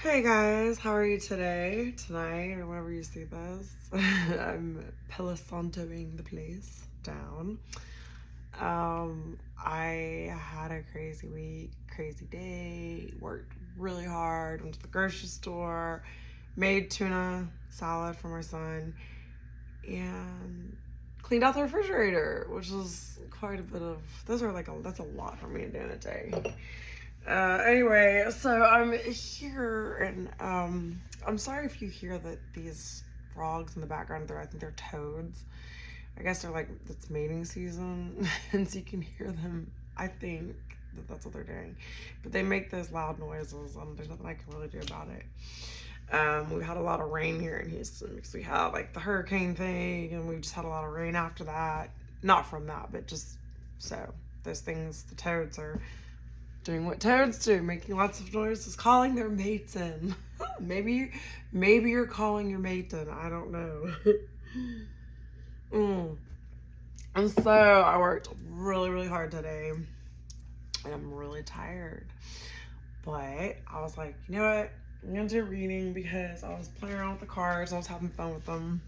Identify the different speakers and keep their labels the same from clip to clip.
Speaker 1: Hey guys, how are you today? Tonight, or whenever you see this. I'm pelisantoing the place down. I had a crazy week, crazy day, worked really hard, went to the grocery store, made tuna salad for my son, and cleaned out the refrigerator, which is quite a bit of, that's a lot for me to do in a day. Anyway, so I'm here and I'm sorry if you hear that these frogs in the background. I think they're toads. I guess they're like, it's mating season, and so you can hear them. I think that's what they're doing, but they make those loud noises, and there's nothing I can really do about it. We had a lot of rain here in Houston because we had like the hurricane thing, and we just had a lot of rain after that. Not from that, but just so those things, the toads are doing what toads do, making lots of noises, calling their mates in. maybe you're calling your mate in. I don't know. And so I worked really, really hard today, and I'm really tired. But I was like, you know what? I'm gonna do reading because I was playing around with the cards. I was having fun with them,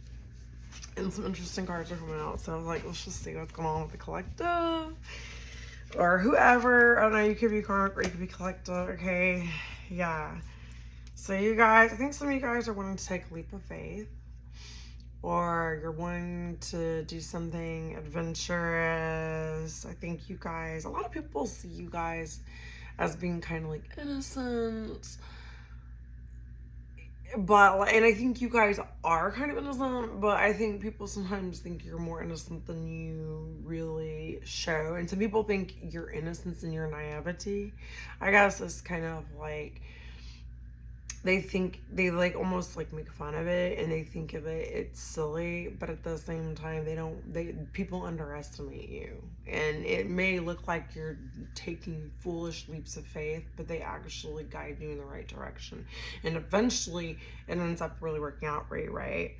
Speaker 1: and some interesting cards are coming out. So I was like, let's just see what's going on with the collective. Or whoever. I don't know, you could be karmic or you could be collective, okay? Yeah. So you guys, I think some of you guys are wanting to take a leap of faith. Or you're wanting to do something adventurous. I think you guys, a lot of people see you guys as being kind of like innocent. But, and I think you guys are kind of innocent, but I think people sometimes think you're more innocent than you really show. And some people think your innocence and your naivety, I guess, is kind of like, they think, they like almost like make fun of it, and they think of it, it's silly, but at the same time, people underestimate you. And it may look like you're taking foolish leaps of faith, but they actually guide you in the right direction. And eventually, it ends up really working out for you, right?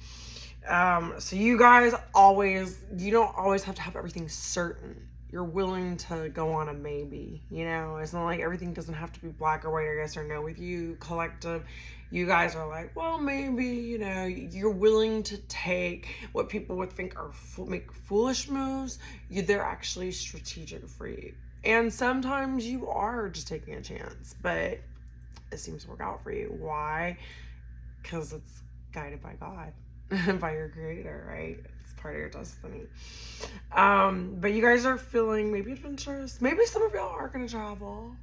Speaker 1: So you guys you don't always have to have everything certain. You're willing to go on a maybe, it's not like everything doesn't have to be black or white or yes or no. With you collective, you guys are like, well, maybe, you're willing to take what people would think are make foolish moves. They're actually strategic for you. And sometimes you are just taking a chance, but it seems to work out for you. Why? Because it's guided by God. By your creator, right? It's part of your destiny. But you guys are feeling maybe adventurous. Maybe some of y'all are gonna travel.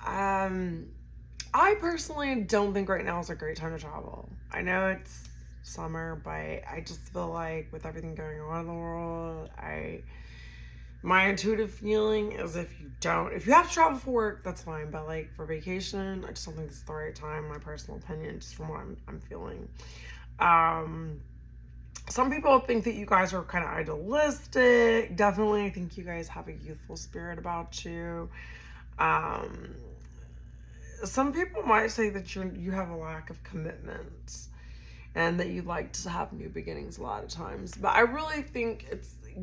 Speaker 1: I personally don't think right now is a great time to travel. I know it's summer, but I just feel like with everything going on in the world, my intuitive feeling is if you have to travel for work, that's fine. But like for vacation, I just don't think it's the right time. My personal opinion, just from what I'm feeling. Some people think that you guys are kind of idealistic. Definitely, I think you guys have a youthful spirit about you. Some people might say that you have a lack of commitment and that you like to have new beginnings a lot of times. But I really think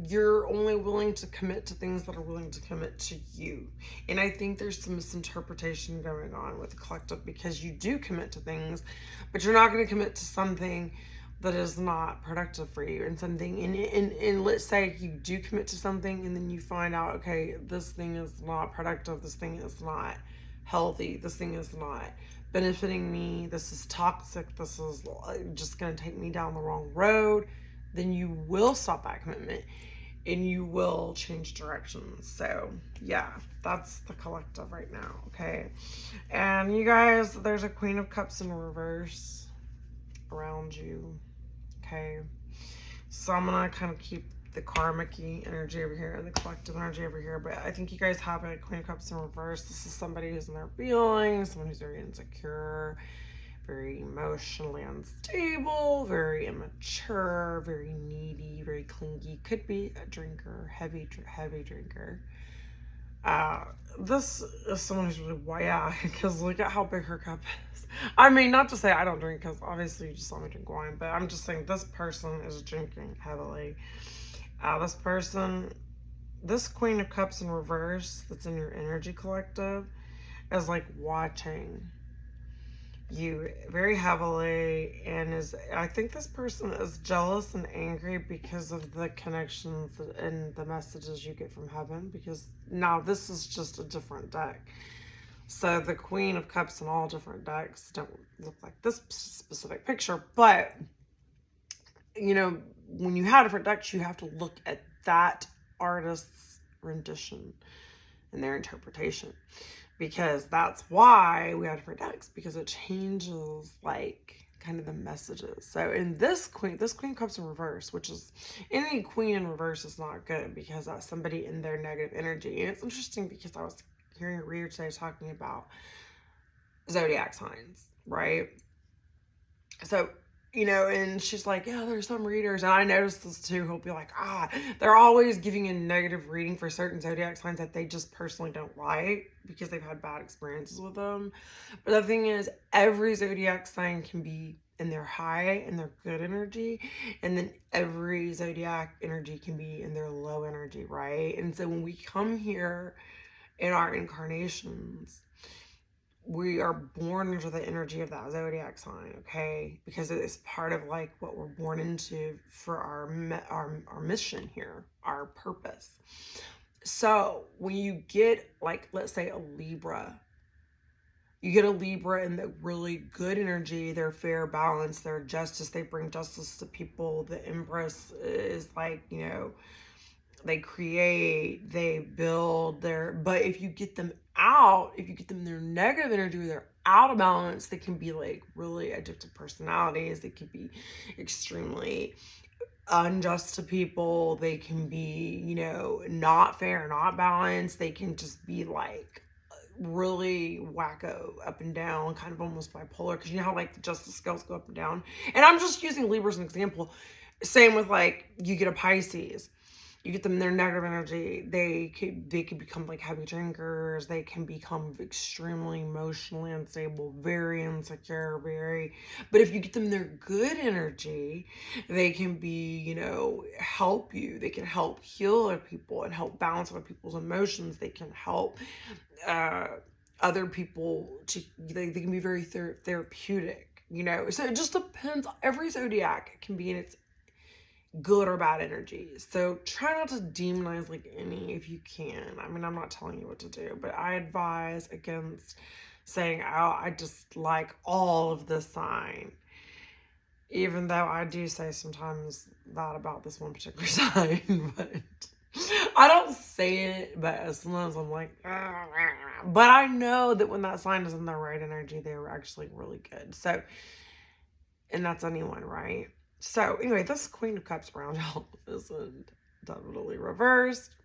Speaker 1: you're only willing to commit to things that are willing to commit to you. And I think there's some misinterpretation going on with the collective, because you do commit to things, but you're not going to commit to something that is not productive for you, and something, and let's say you do commit to something and then you find out, okay, this thing is not productive, this thing is not healthy, this thing is not benefiting me, this is toxic, this is just going to take me down the wrong road, then you will stop that commitment and you will change directions. So yeah, that's the collective right now, okay? And you guys, there's a Queen of Cups in reverse around you, okay? So I'm gonna kind of keep the karmic-y energy over here and the collective energy over here, but I think you guys have a Queen of Cups in reverse. This is somebody who's in their feelings, someone who's very insecure, very emotionally unstable, very immature, very needy, very clingy. Could be a drinker, heavy drinker. This is someone who's really, yeah, because look at how big her cup is. I mean, not to say I don't drink, because obviously you just saw me drink wine, but I'm just saying this person is drinking heavily. This Queen of Cups in reverse that's in your energy collective is like watching. you very heavily, and I think this person is jealous and angry because of the connections and the messages you get from heaven, because now this is just a different deck. So the Queen of Cups in all different decks don't look like this specific picture, but you know, when you have different decks, you have to look at that artist's rendition and their interpretation, because that's why we have different decks, because it changes like kind of the messages. So in this queen comes in reverse, which is, any queen in reverse is not good, because that's somebody in their negative energy. And it's interesting because I was hearing a reader today talking about zodiac signs, right? So, you know, and she's like, yeah, there's some readers, and I noticed this too, who'll be like, they're always giving a negative reading for certain zodiac signs that they just personally don't like because they've had bad experiences with them. But the thing is, every zodiac sign can be in their high and their good energy, and then every zodiac energy can be in their low energy, right? And so when we come here in our incarnations, we are born into the energy of that zodiac sign, okay? Because it is part of like what we're born into for our mission here, our purpose. So when you get, like, let's say a Libra, you get a Libra in the really good energy, they're fair, balanced, they're justice, they bring justice to people. The Empress is like, you know, they create, they build but if you get them out, if you get them in their negative energy, they're out of balance, they can be like really addictive personalities. They can be extremely unjust to people. They can be, you know, not fair, not balanced. They can just be like really wacko, up and down, kind of almost bipolar, because you know how like the justice scales go up and down. And I'm just using Libra as an example. Same with like, you get a Pisces, you get them in their negative energy, they could become like heavy drinkers. They can become extremely emotionally unstable, very insecure, but if you get them in their good energy, they can be, you know, help you. They can help heal other people and help balance other people's emotions. They can help other people they can be very therapeutic, you know. So it just depends. Every zodiac can be in its good or bad energies. So try not to demonize like any, if you can. I mean, I'm not telling you what to do, but I advise against saying, oh, I just like all of this sign. Even though I do say sometimes that about this one particular sign, but I don't say it, but sometimes I'm like, but I know that when that sign is in the right energy, they were actually really good. So, and that's anyone, right? So anyway, this Queen of Cups around y'all is definitely reversed.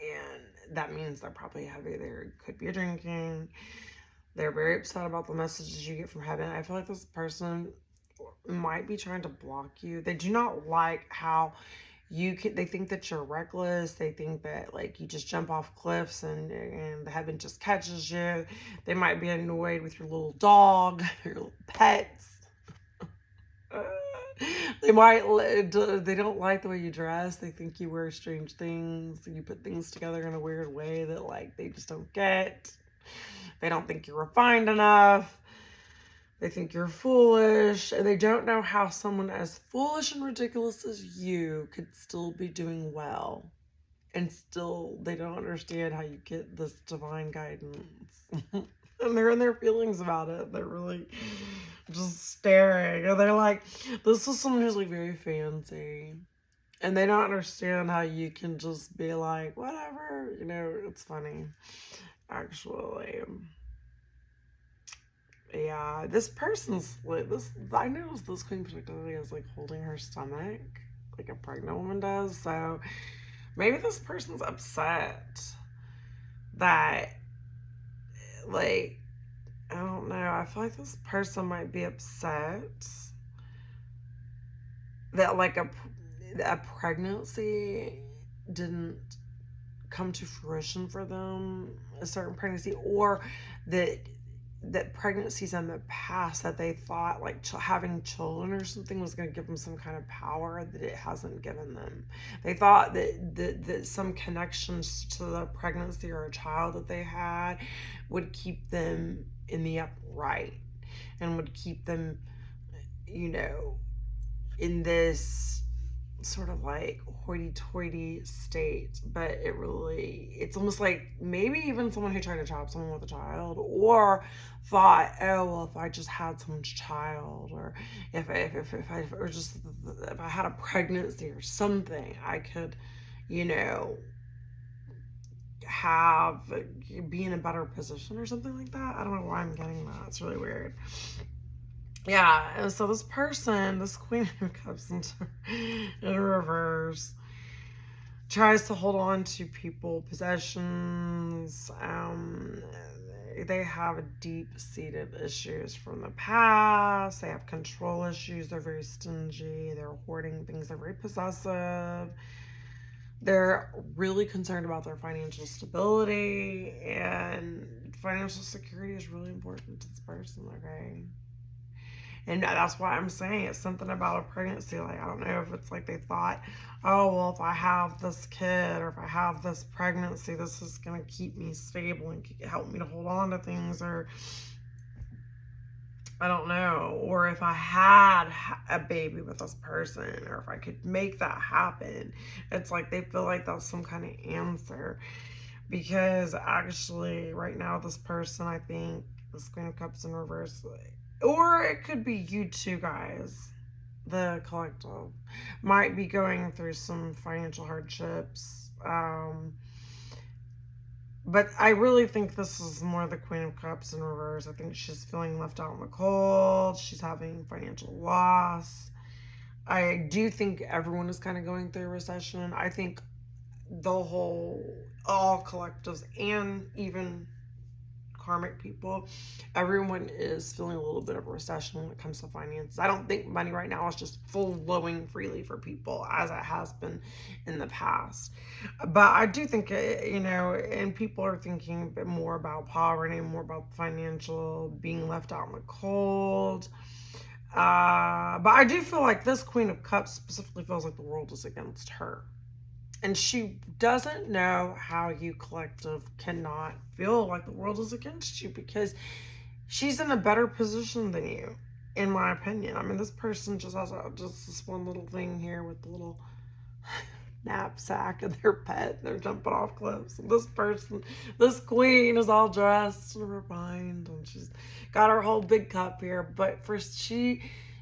Speaker 1: And that means they're probably heavy. There could be a drinking. They're very upset about the messages you get from heaven. I feel like this person might be trying to block you. They do not like how they think that you're reckless. They think that like you just jump off cliffs and the heaven just catches you. They might be annoyed with your little dog, your little pets. They don't like the way you dress. They think you wear strange things. You put things together in a weird way that like they just don't get. They don't think you're refined enough. They think you're foolish, and they don't know how someone as foolish and ridiculous as you could still be doing well. And still, they don't understand how you get this divine guidance. And they're in their feelings about it. They're really just staring. And they're like, this is someone who's like very fancy. And they don't understand how you can just be like, whatever. You know, it's funny, actually. Yeah, this person's like this. I noticed this queen particularly is like holding her stomach, like a pregnant woman does. So maybe this person's upset that, like, I don't know. I feel like this person might be upset that like a pregnancy didn't come to fruition for them, a certain pregnancy, or that pregnancies in the past that they thought like having children or something was going to give them some kind of power that it hasn't given them. They thought that some connections to the pregnancy or a child that they had would keep them in the upright. and would keep them, in this sort of like hoity-toity state. But it's almost like maybe even someone who tried to trap someone with a child, or thought, oh well, if I just had someone's child, or if I had a pregnancy or something, I could, you know have be in a better position or something like that. I don't know why I'm getting that. It's really weird. Yeah, and so this person, this Queen of Cups in reverse, tries to hold on to people, possessions. They have deep-seated issues from the past. They have control issues. They're very stingy. They're hoarding things. They're very possessive. They're really concerned about their financial stability, and financial security is really important to this person, okay? And that's why I'm saying it's something about a pregnancy. Like, I don't know if it's like they thought, oh, well, if I have this kid or if I have this pregnancy, this is going to keep me stable and help me to hold on to things, or I don't know. Or if I had a baby with this person, or if I could make that happen. It's like they feel like that's some kind of answer. Because actually, right now, this person, I think, this Queen of Cups in reverse, or it could be you two guys, the collective, might be going through some financial hardships. But I really think this is more the Queen of Cups in reverse. I think she's feeling left out in the cold. She's having financial loss. I do think everyone is kind of going through a recession. I think all collectives, and even karmic people, everyone is feeling a little bit of a recession when it comes to finances. I don't think money right now is just flowing freely for people as it has been in the past. But I do think, and people are thinking a bit more about poverty, more about financial being left out in the cold. But I do feel like this Queen of Cups specifically feels like the world is against her. And she doesn't know how you collective cannot feel like the world is against you, because she's in a better position than you, in my opinion. I mean, this person just has just this one little thing here with the little knapsack of their pet. They're jumping off cliffs. And this queen is all dressed and refined, and she's got her whole big cup here. But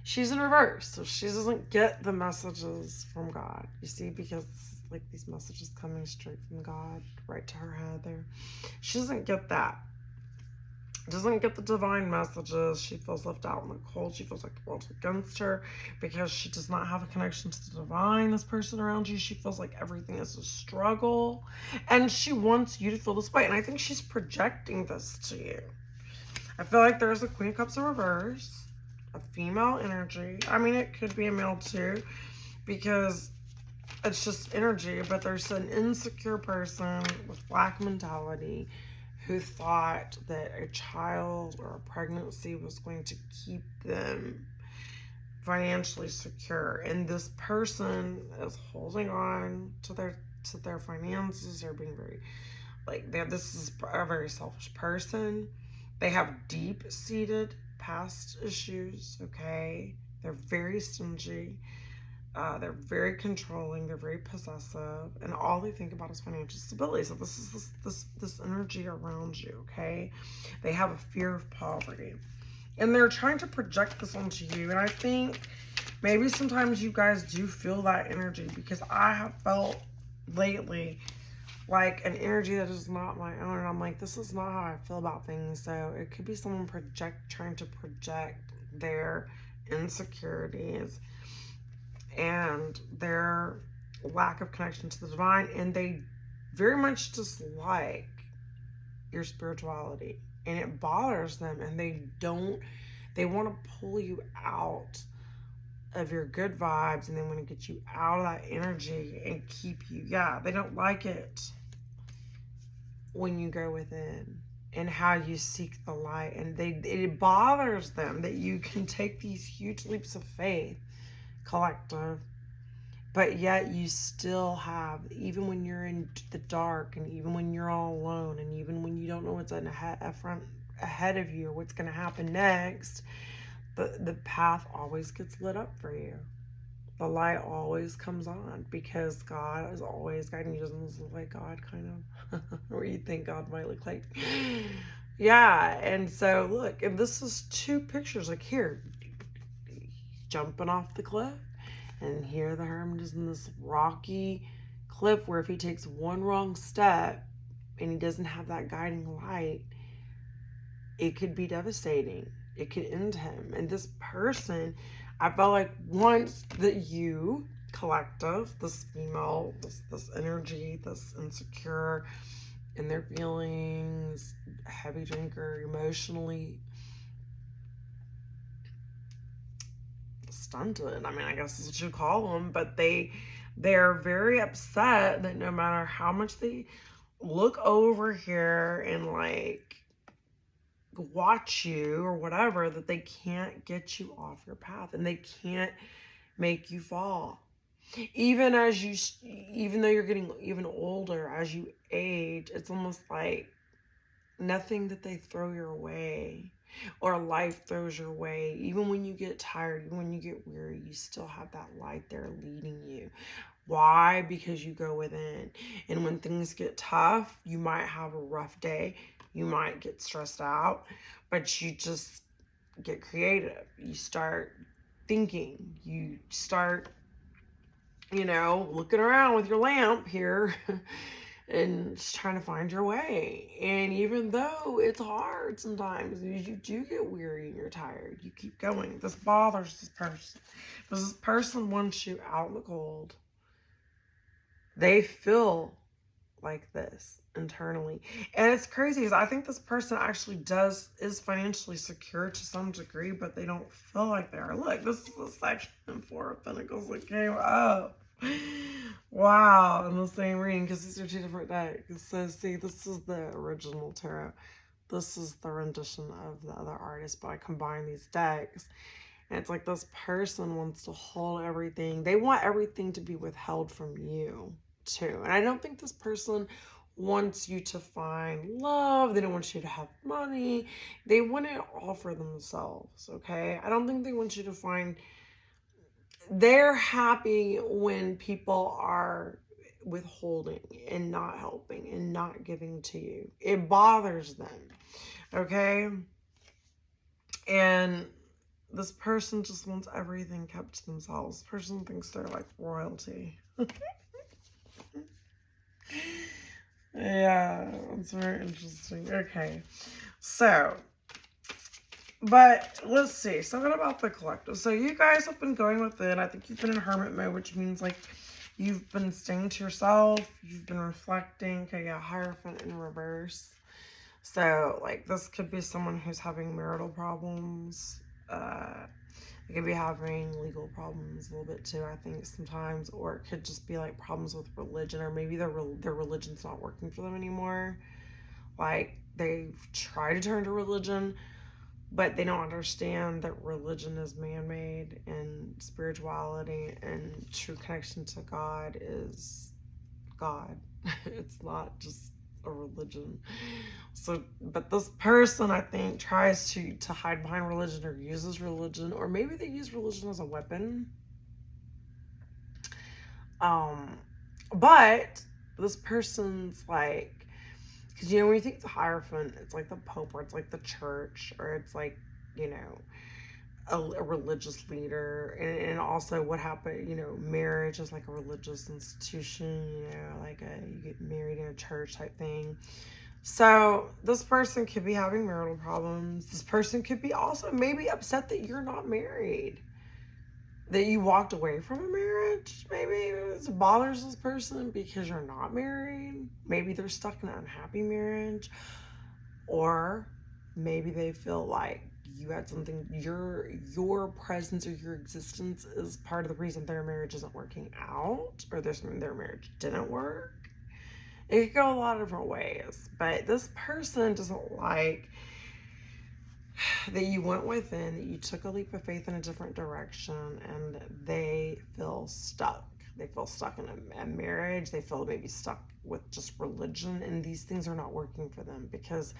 Speaker 1: she's in reverse, so she doesn't get the messages from God, you see, because like these messages coming straight from God right to her head there. She doesn't get that. Doesn't get the divine messages. She feels left out in the cold. She feels like the world's against her because she does not have a connection to the divine. This person around you, she feels like everything is a struggle, and she wants you to feel this way. And I think she's projecting this to you. I feel like there's a Queen of Cups in reverse, a female energy. I mean, it could be a male too, because it's just energy. But there's an insecure person with lack mentality who thought that a child or a pregnancy was going to keep them financially secure. And this person is holding on to their finances. They're being very, this is a very selfish person. They have deep-seated past issues, okay? They're very stingy. They're very controlling. They're very possessive, and all they think about is financial stability. So this is this energy around you, okay? They have a fear of poverty, and they're trying to project this onto you. And I think maybe sometimes you guys do feel that energy, because I have felt lately like an energy that is not my own, and I'm like, this is not how I feel about things. So it could be someone trying to project their insecurities and their lack of connection to the divine, and they very much dislike your spirituality, and it bothers them, and they want to pull you out of your good vibes, and they want to get you out of that energy and keep you. Yeah, they don't like it when you go within and how you seek the light, and it bothers them that you can take these huge leaps of faith, collective, but yet you still have, even when you're in the dark, and even when you're all alone, and even when you don't know what's ahead of you or what's going to happen next, the path always gets lit up for you. The light always comes on because God is always guiding you. Doesn't this look like God, kind of? Or you think God might look like? Yeah, and so look, and this is two pictures. Like here, jumping off the cliff, and here the hermit is in this rocky cliff where if he takes one wrong step and he doesn't have that guiding light, it could be devastating. It could end him. And this person, I felt like once that you, collective, this female, this energy, this insecure in their feelings, heavy drinker, emotionally stunted. I mean, I guess that's what you call them, but they're very upset that no matter how much they look over here and like watch you or whatever, that they can't get you off your path and they can't make you fall. Even though you're getting even older, as you age, it's almost like nothing that they throw your way or life throws your way. Even when you get tired, even when you get weary, you still have that light there leading you. Why? Because you go within. And when things get tough, you might have a rough day. You might get stressed out, but you just get creative. You start thinking. You start, looking around with your lamp here and just trying to find your way. And even though it's hard sometimes, you do get weary and you're tired, you keep going. This bothers this person. This person wants you out in the cold. They feel like this internally. And it's crazy because I think this person actually is financially secure to some degree, but they don't feel like they are. Look, this is the section in Four of Pentacles that came up. Wow, in the same reading, because these are two different decks. So see, this is the original tarot. This is the rendition of the other artist, but I combine these decks. And it's like this person wants to hold everything. They want everything to be withheld from you too. And I don't think this person wants you to find love. They don't want you to have money. They want it all for themselves, okay? I don't think they want you to find... They're happy when people are withholding and not helping and not giving to you. It bothers them, okay? And this person just wants everything kept to themselves. This person thinks they're like royalty. Yeah, it's very interesting. Okay, so, but let's see. Something about the collective. So you guys have been going within. I think you've been in hermit mode, which means like you've been staying to yourself. You've been reflecting. Okay, yeah, Hierophant in reverse. So like this could be someone who's having marital problems. They could be having legal problems a little bit too, I think, sometimes. Or it could just be like problems with religion, or maybe their religion's not working for them anymore. Like they've tried to turn to religion, but they don't understand that religion is man-made and spirituality and true connection to God is God. It's not just a religion. So, but this person, I think, tries to hide behind religion or uses religion, or maybe they use religion as a weapon. But this person's like, because when you think the Hierophant, it's like the Pope, or it's like the church, or it's like, a religious leader. And also what happened, marriage is like a religious institution, like you get married in a church type thing. So this person could be having marital problems. This person could be also maybe upset that you're not married, that you walked away from a marriage. Maybe it bothers this person because you're not married. Maybe they're stuck in an unhappy marriage, or maybe they feel like you had something, your presence or your existence is part of the reason their marriage isn't working out, or their marriage didn't work. It could go a lot of different ways, but this person doesn't like that you went within, that you took a leap of faith in a different direction, and they feel stuck. They feel stuck in a marriage. They feel maybe stuck with just religion, and these things are not working for them because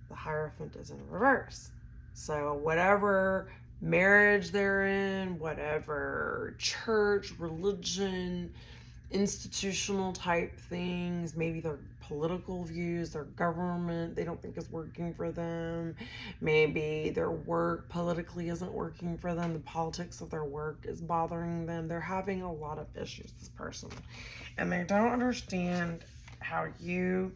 Speaker 1: the Hierophant is in reverse. So whatever marriage they're in, whatever church, religion, institutional type things, maybe their political views, their government, they don't think is working for them. Maybe their work politically isn't working for them. The politics of their work is bothering them. They're having a lot of issues, this person. And they don't understand how you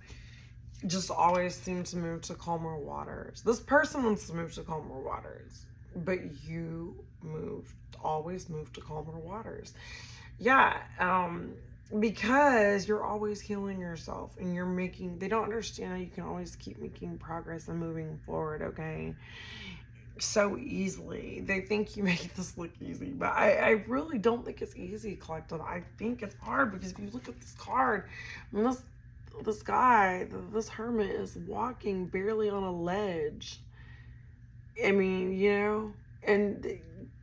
Speaker 1: just always seem to move to calmer waters. This person wants to move to calmer waters, but you always move to calmer waters. Yeah, because you're always healing yourself and they don't understand how you can always keep making progress and moving forward, okay? So easily. They think you make this look easy, but I really don't think it's easy, Collective. I think it's hard because if you look at this card, this guy, this hermit is walking barely on a ledge. I mean, and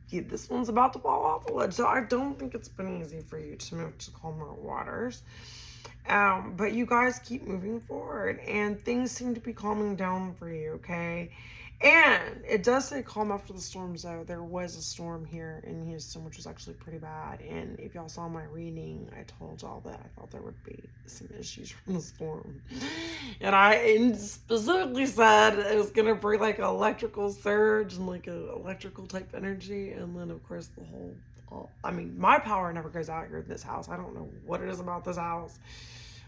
Speaker 1: this one's about to fall off the ledge. So I don't think it's been easy for you to move to calmer waters. But you guys keep moving forward and things seem to be calming down for you, okay? And it does say calm after the storm, so there was a storm here in Houston, which was actually pretty bad. And if y'all saw my reading, I told y'all that I thought there would be some issues from the storm. And I specifically said it was going to bring like an electrical surge and like an electrical type energy. And then, of course, my power never goes out here in this house. I don't know what it is about this house.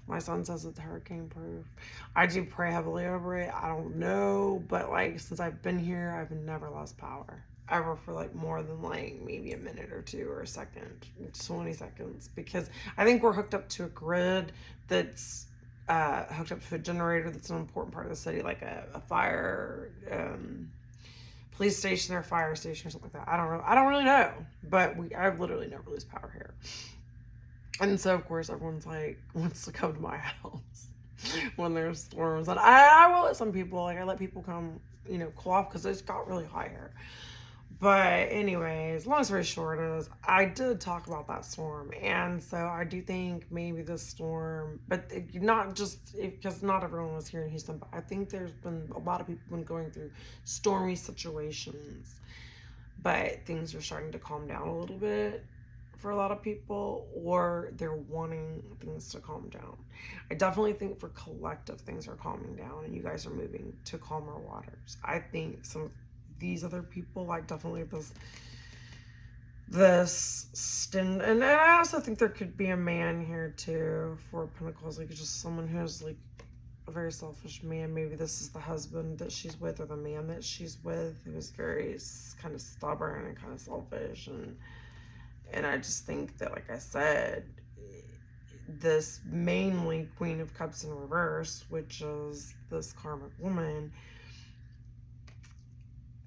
Speaker 1: My son says it's hurricane proof. I do pray heavily over it. I don't know, but like since I've been here, I've never lost power ever for like more than like maybe a minute or two or a second, 20 seconds, because I think we're hooked up to a grid that's hooked up to a generator that's an important part of the city, like a fire police station or fire station or something like that. I don't really know, but I literally never lose power here. And so, of course, everyone's like, wants to come to my house when there's storms. And I will let some people, I let people come, cool off because it's got really hot here. But anyways, long story short is, I did talk about that storm. And so I do think maybe this storm, but not just, because not everyone was here in Houston, but I think there's been a lot of people been going through stormy situations. But things are starting to calm down a little bit for a lot of people, or they're wanting things to calm down. I definitely think for collective things are calming down and you guys are moving to calmer waters. I think some of these other people, like definitely and I also think there could be a man here too, Four of Pentacles, like just someone who's like a very selfish man. Maybe this is the husband that she's with or the man that she's with who is very kind of stubborn and kind of selfish. And I just think that, like I said, this mainly Queen of Cups in reverse, which is this karmic woman,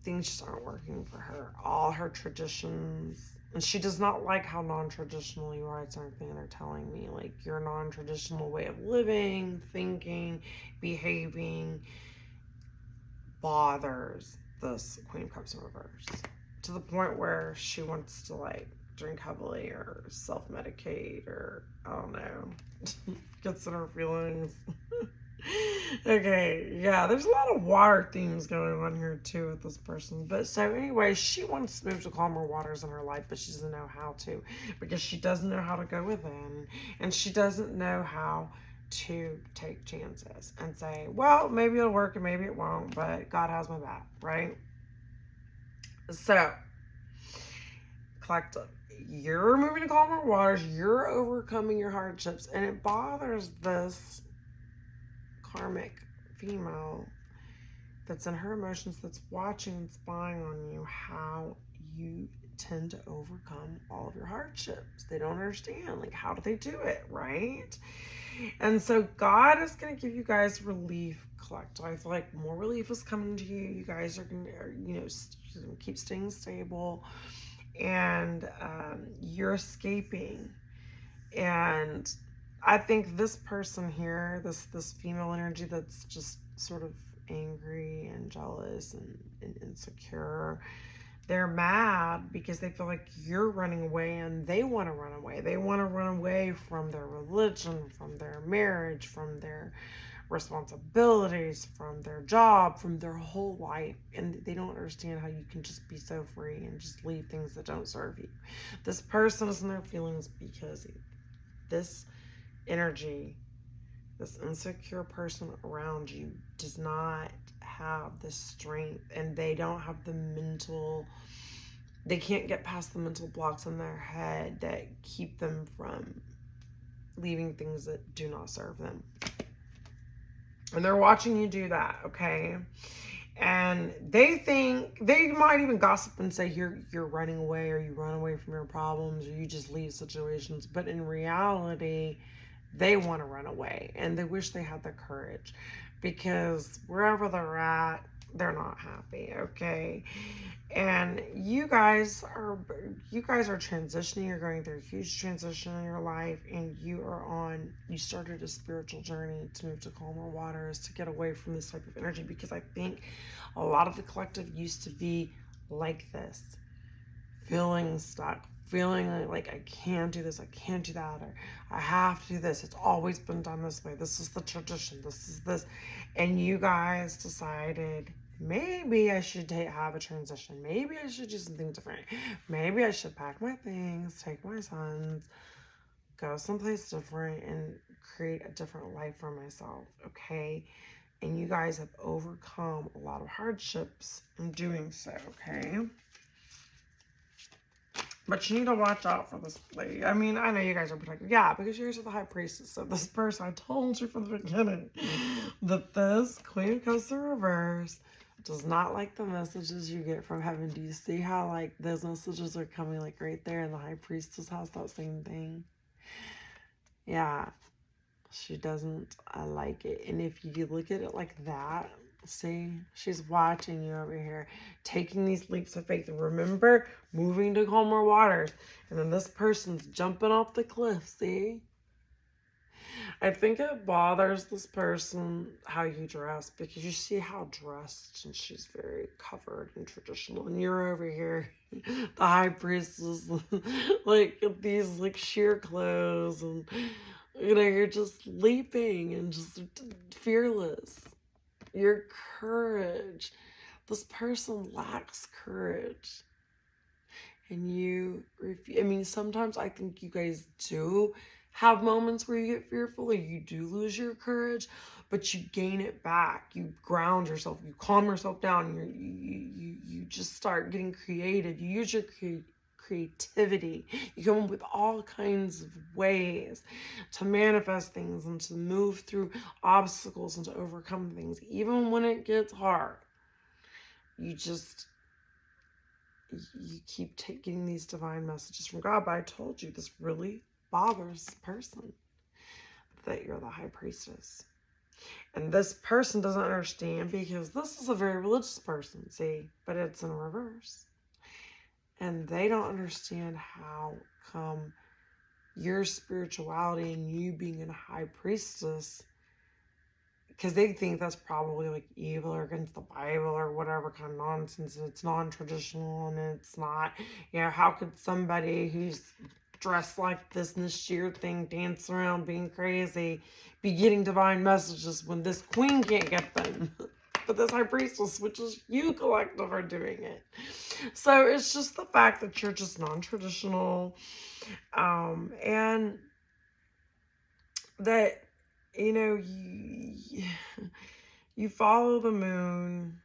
Speaker 1: things just aren't working for her. All her traditions, and she does not like how non-traditional you are. It's everything they're telling me. Like, your non-traditional way of living, thinking, behaving bothers this Queen of Cups in reverse. To the point where she wants to, like, drink heavily or self-medicate or, I don't know, gets in her feelings. Okay, yeah, there's a lot of water themes going on here too with this person. But so anyway, she wants to move to calmer waters in her life, but she doesn't know how to, because she doesn't know how to go within, and she doesn't know how to take chances and say, well, maybe it'll work and maybe it won't, but God has my back, right? So, collective, you're moving to calmer waters, you're overcoming your hardships, and it bothers this karmic female that's in her emotions, that's watching and spying on you, how you tend to overcome all of your hardships. They don't understand, like, how do they do it, right? And so God is going to give you guys relief, collective. I feel like more relief is coming to you. You guys are going to, keep staying stable, and you're escaping. And I think this person here, this female energy that's just sort of angry and jealous and insecure, they're mad because they feel like you're running away and they want to run away. They want to run away from their religion, from their marriage, from their responsibilities, from their job, from their whole life, and they don't understand how you can just be so free and just leave things that don't serve you. This person is in their feelings because this energy, this insecure person around you does not have the strength, and they don't have the mental, they can't get past the mental blocks in their head that keep them from leaving things that do not serve them. And they're watching you do that, okay? And they think, they might even gossip and say you're running away, or you run away from your problems, or you just leave situations. But in reality, they want to run away, and they wish they had the courage, because wherever they're at, they're not happy, okay? And you guys are transitioning. You're going through a huge transition in your life, and you started a spiritual journey to move to calmer waters, to get away from this type of energy, because I think a lot of the collective used to be like this, feeling stuck, feeling like I can't do this, I can't do that, or I have to do this. It's always been done this way. This is the tradition. This is this. And you guys decided, maybe I should have a transition. Maybe I should do something different. Maybe I should pack my things, take my sons, go someplace different, and create a different life for myself, okay? And you guys have overcome a lot of hardships in doing so, okay? But you need to watch out for this lady. I mean, I know you guys are protected. Yeah, because you guys are the high priestess of this person. I told you from the beginning that this Queen of Cups in reverse does not like the messages you get from heaven. Do you see how, like, those messages are coming, like, right there? And the high priestess has that same thing. Yeah, she doesn't like it. And if you look at it like that, see, she's watching you over here, taking these leaps of faith. And remember, moving to calmer waters. And then this person's jumping off the cliff, see? I think it bothers this person how you dress, because you see how dressed, and she's very covered and traditional. And you're over here, the high priestess, like these like sheer clothes, and you're just leaping and just fearless. Your courage. This person lacks courage. And you, I mean, sometimes I think you guys do have moments where you get fearful, or you do lose your courage, but you gain it back. You ground yourself. You calm yourself down. You just start getting creative. You use your creativity. You come up with all kinds of ways to manifest things and to move through obstacles and to overcome things, even when it gets hard. You keep taking these divine messages from God. But I told you, this really bothers this person, that you're the high priestess. And this person doesn't understand, because this is a very religious person, see, but it's in reverse. And they don't understand how come your spirituality and you being a high priestess, because they think that's probably like evil or against the Bible or whatever kind of nonsense. And it's non-traditional, and it's not, how could somebody who's dressed like this in this sheer thing, dancing around being crazy, be getting divine messages when this queen can't get them? But this high priestess, which is you collective, are doing it. So it's just the fact that you're just non-traditional, and that, you follow the moon.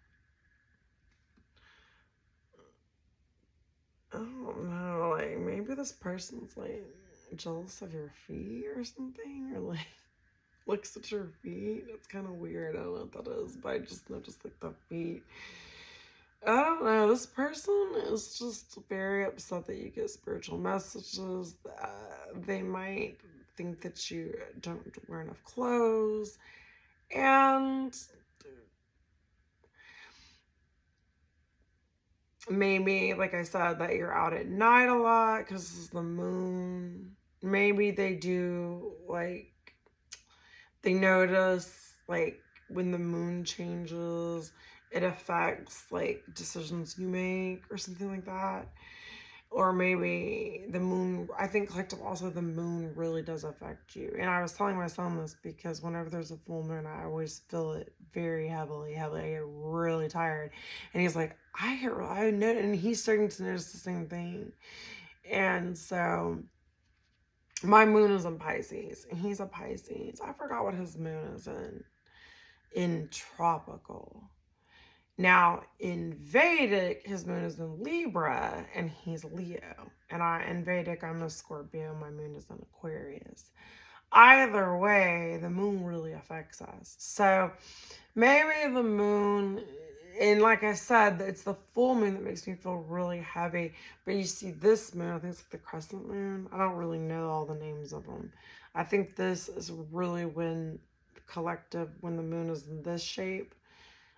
Speaker 1: I don't know, like, maybe this person's, like, jealous of your feet or something, or, like, looks at your feet. It's kind of weird. I don't know what that is, but I just noticed, like, the feet. I don't know. This person is just very upset that you get spiritual messages. They might think that you don't wear enough clothes, and maybe, like I said, that you're out at night a lot because this is the moon. Maybe they do, like, they notice, like, when the moon changes, it affects, like, decisions you make or something like that. Or maybe the moon, I think collective also the moon really does affect you. And I was telling my son this because whenever there's a full moon, I always feel it very heavily. I get really tired. And he's like, I know, and he's starting to notice the same thing. And so my moon is in Pisces, and he's a Pisces. I forgot what his moon is in tropical. Now, in Vedic, his moon is in Libra, and he's Leo. And in Vedic, I'm a Scorpio, my moon is in Aquarius. Either way, the moon really affects us. So maybe the moon, and like I said, it's the full moon that makes me feel really heavy. But you see this moon, I think it's the crescent moon. I don't really know all the names of them. I think this is really when collective, when the moon is in this shape,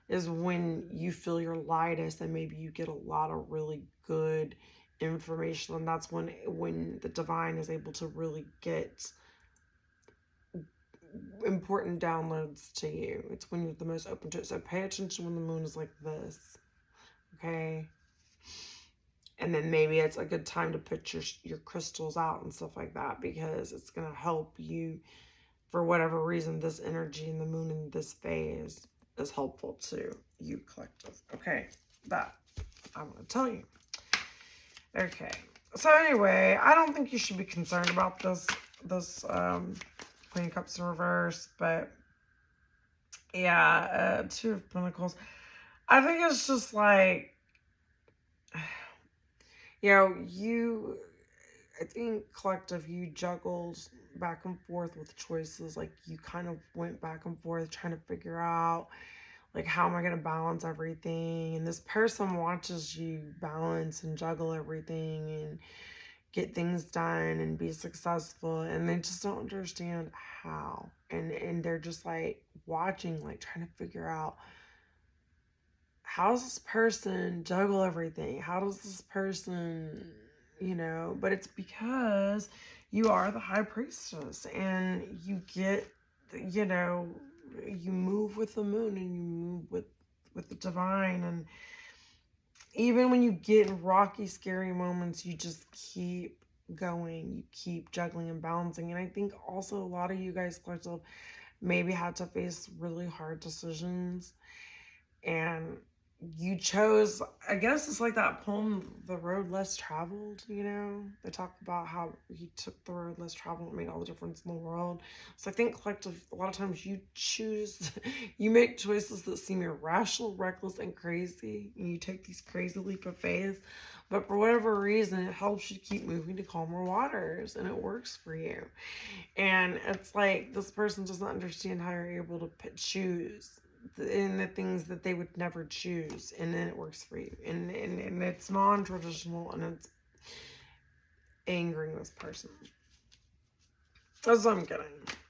Speaker 1: is when you feel your lightest, and maybe you get a lot of really good information. And that's when the divine is able to really get important downloads to you. It's when you're the most open to it. So pay attention when the moon is like this, okay? And then maybe it's a good time to put your crystals out and stuff like that, because it's going to help you. For whatever reason, this energy in the moon in this phase is helpful to you, collective. Okay, that I'm going to tell you. Okay, so anyway, I don't think you should be concerned about this Queen of Cups in reverse, but yeah, Two of Pentacles. I think it's just like, you know, I think collective, you juggled back and forth with choices. Like you kind of went back and forth trying to figure out, like, how am I going to balance everything? And this person watches you balance and juggle everything and get things done and be successful. And they just don't understand how. And they're just like watching, like trying to figure out, how does this person juggle everything? How does this person, but it's because you are the high priestess and you get, you move with the moon and you move with the divine. And even when you get in rocky, scary moments, you just keep going, you keep juggling and balancing. And I think also a lot of you guys collective maybe had to face really hard decisions, and you chose, I guess it's like that poem, The Road Less Traveled, they talk about how he took the road less traveled and made all the difference in the world. So I think collective, a lot of times you you make choices that seem irrational, reckless, and crazy, and you take these crazy leap of faith, but for whatever reason, it helps you keep moving to calmer waters, and it works for you. And it's like, this person doesn't understand how you're able to choose in the things that they would never choose, and then it works for you, and it's non-traditional, and it's angering this person. That's what I'm getting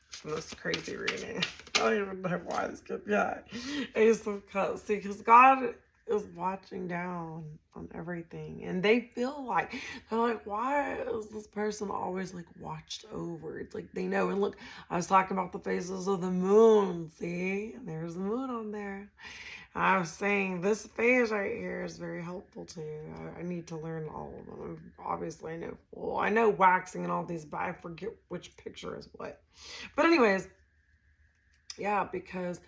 Speaker 1: from this crazy reading. I don't even know why this could be. Yeah, Ace of Cups. See, because God is watching down on everything, and they're like, why is this person always like watched over? It's like they know. And look, I was talking about the phases of the moon. See, there's the moon on there. I was saying this phase right here is very helpful to you. I need to learn all of them. Obviously, I know waxing and all these, but I forget which picture is what. But anyways, yeah, because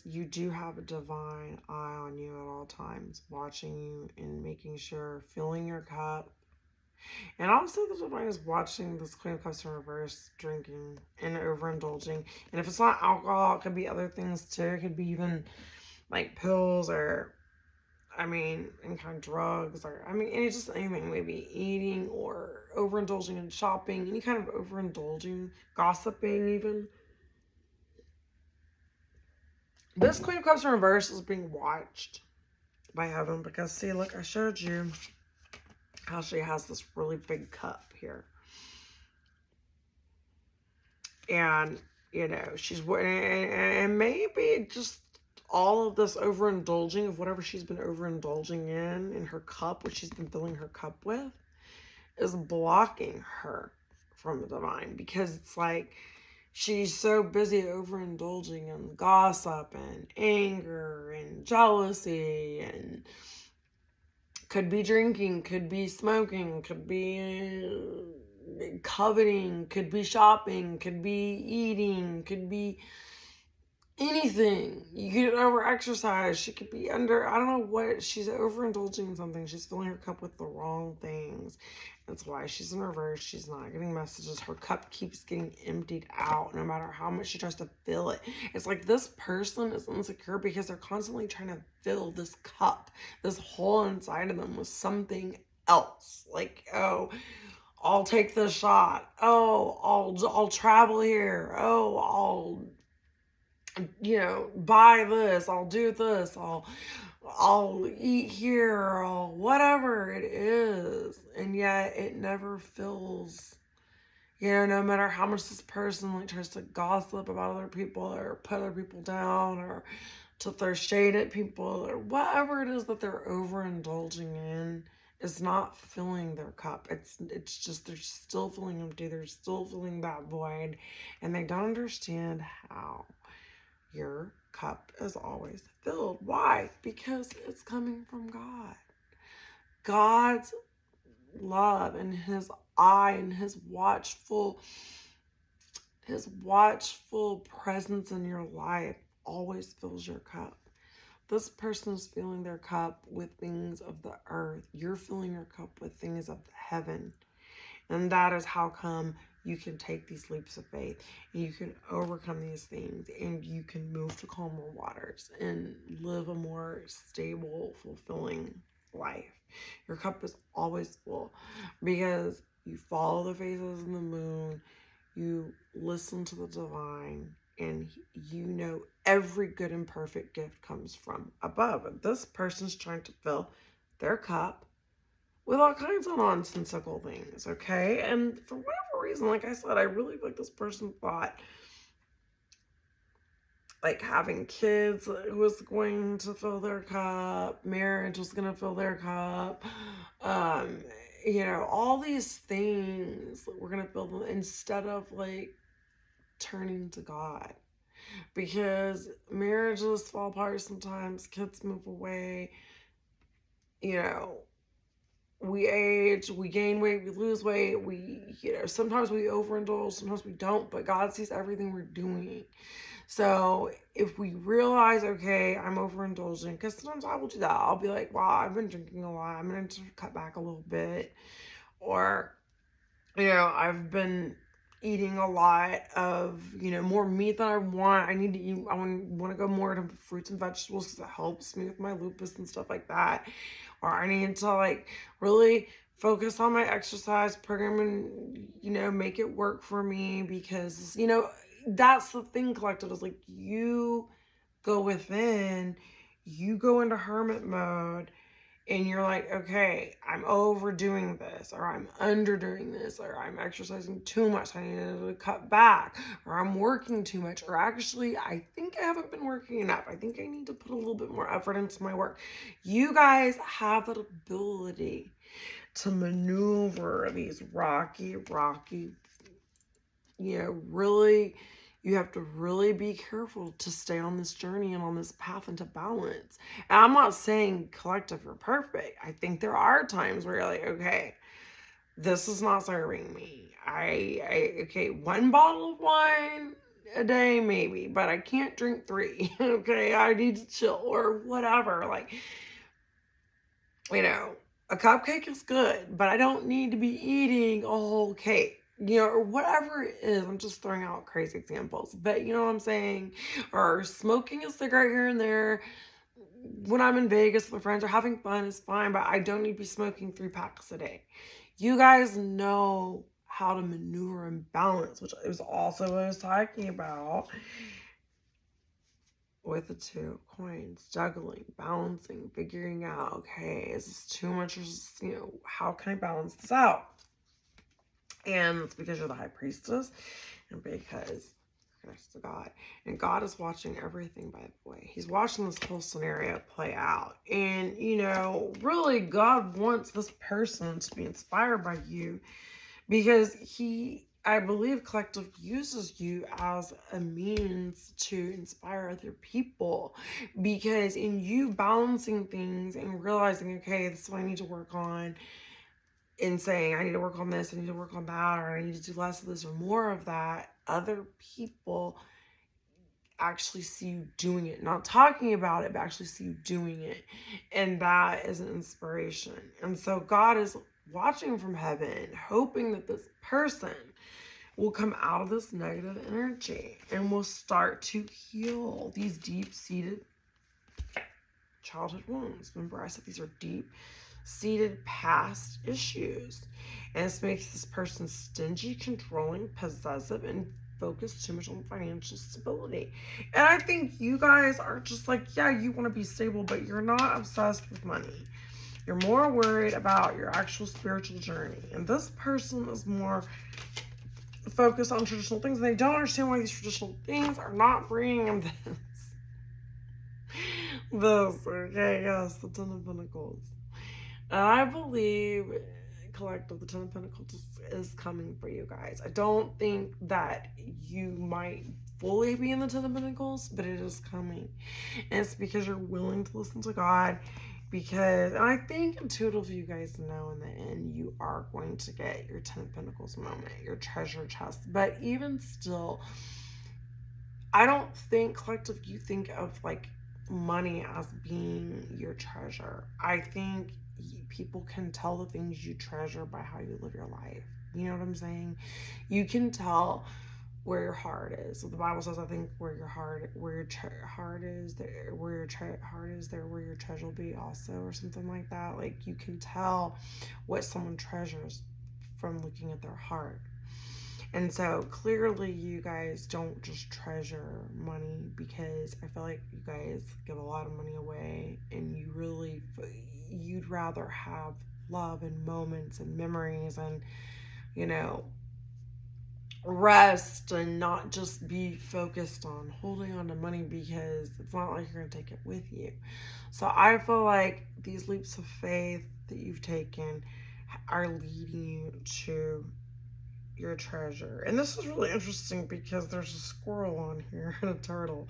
Speaker 1: you do have a divine eye on you at all times, watching you and making sure, filling your cup. And also the divine is watching this Queen of Cups in reverse, drinking and overindulging. And if it's not alcohol, it could be other things too. It could be even like pills, or any kind of drugs, or it's just anything, maybe eating or overindulging in shopping, any kind of overindulging, gossiping even. This Queen of Cups in reverse is being watched by heaven, because see, look, I showed you how she has this really big cup here. And, she's, and maybe just all of this overindulging of whatever she's been overindulging in her cup, what she's been filling her cup with, is blocking her from the divine, because it's like, she's so busy overindulging in gossip and anger and jealousy and Could be drinking, could be smoking, could be coveting, could be shopping, could be eating, could be anything. You could over exercise. She could be under, I don't know what, she's overindulging in something. She's filling her cup with the wrong things. That's why she's in reverse. She's not getting messages. Her cup keeps getting emptied out no matter how much she tries to fill it. It's like this person is insecure because they're constantly trying to fill this cup, this hole inside of them with something else. Like, oh, I'll take the shot. Oh, I'll travel here. Oh, I'll buy this, I'll do this, I'll eat here, I'll whatever it is. And yet it never fills. No matter how much this person like tries to gossip about other people or put other people down or to throw shade at people or whatever it is that they're overindulging in, is not filling their cup. It's just they're still feeling empty, they're still feeling that void, and they don't understand how. Your cup is always filled. Why? Because it's coming from God. God's love and his eye and his watchful presence in your life always fills your cup. This person is filling their cup with things of the earth. You're filling your cup with things of heaven. And that is how come you can take these leaps of faith and you can overcome these things and you can move to calmer waters and live a more stable, fulfilling life. Your cup is always full because you follow the phases in the moon, you listen to the divine, and every good and perfect gift comes from above. And this person's trying to fill their cup with all kinds of nonsensical things, okay? And for whatever reason, like I said, I really feel like this person thought like having kids was going to fill their cup, marriage was going to fill their cup, all these things that we're going to fill them instead of like turning to God. Because marriages fall apart sometimes, kids move away, we age, we gain weight, we lose weight, sometimes we overindulge, sometimes we don't, but God sees everything we're doing. So if we realize, okay, I'm overindulging, because sometimes I will do that. I'll be like, wow, I've been drinking a lot, I'm going to cut back a little bit. Or, I've been eating a lot of, more meat than I want. I need to eat, I want to go more to fruits and vegetables because it helps me with my lupus and stuff like that. Or I need to like really focus on my exercise program and, make it work for me because, that's the thing, collective, is like you go within, you go into hermit mode, and you're like, okay, I'm overdoing this, or I'm underdoing this, or I'm exercising too much, I need to cut back, or I'm working too much, or actually, I think I haven't been working enough. I think I need to put a little bit more effort into my work. You guys have that ability to maneuver these rocky, really, you have to really be careful to stay on this journey and on this path into balance. And I'm not saying, collective, you're perfect. I think there are times where you're like, okay, this is not serving me. Okay, 1 bottle of wine a day, maybe, but I can't drink 3. Okay, I need to chill or whatever. Like, a cupcake is good, but I don't need to be eating a whole cake. Or whatever it is. I'm just throwing out crazy examples, but you know what I'm saying? Or smoking a cigarette here and there when I'm in Vegas with friends or having fun is fine, but I don't need to be smoking 3 packs a day. You guys know how to maneuver and balance, which is also what I was talking about with the 2 coins, juggling, balancing, figuring out, okay, is this too much or just, how can I balance this out? And it's because you're the high priestess and because you're connected to God. And God is watching everything, by the way. He's watching this whole scenario play out. And, really, God wants this person to be inspired by you because he I believe collective uses you as a means to inspire other people, because in you balancing things and realizing, okay, this is what I need to work on, and saying, I need to work on this, I need to work on that, or I need to do less of this or more of that, other people actually see you doing it, not talking about it, but actually see you doing it. And that is an inspiration. And so God is watching from heaven, hoping that this person will come out of this negative energy and will start to heal these deep-seated childhood wounds. Remember, I said these are deep-seated past issues. And this makes this person stingy, controlling, possessive, and focused too much on financial stability. And I think you guys are just like, yeah, you want to be stable, but you're not obsessed with money. You're more worried about your actual spiritual journey. And this person is more focused on traditional things, and they don't understand why these traditional things are not bringing them okay, yes, the Ten of Pentacles. And I believe collective, the Ten of Pentacles is coming for you guys. I don't think that you might fully be in the Ten of Pentacles, but it is coming. And it's because you're willing to listen to God. Because, and I think intuitively you guys know in the end you are going to get your Ten of Pentacles moment, your treasure chest. But even still, I don't think collective you think of like money as being your treasure. I think people can tell the things you treasure by how you live your life. You know what I'm saying? You can tell where your heart is. So the Bible says, I think where your heart is, there where your heart is, there where your treasure will be also, or something like that. Like, you can tell what someone treasures from looking at their heart. And so clearly you guys don't just treasure money, because I feel like you guys give a lot of money away, and you'd rather have love and moments and memories and, you know, rest, and not just be focused on holding on to money, because it's not like you're going to take it with you. So I feel like these leaps of faith that you've taken are leading you to your treasure. And this is really interesting because there's a squirrel on here and a turtle.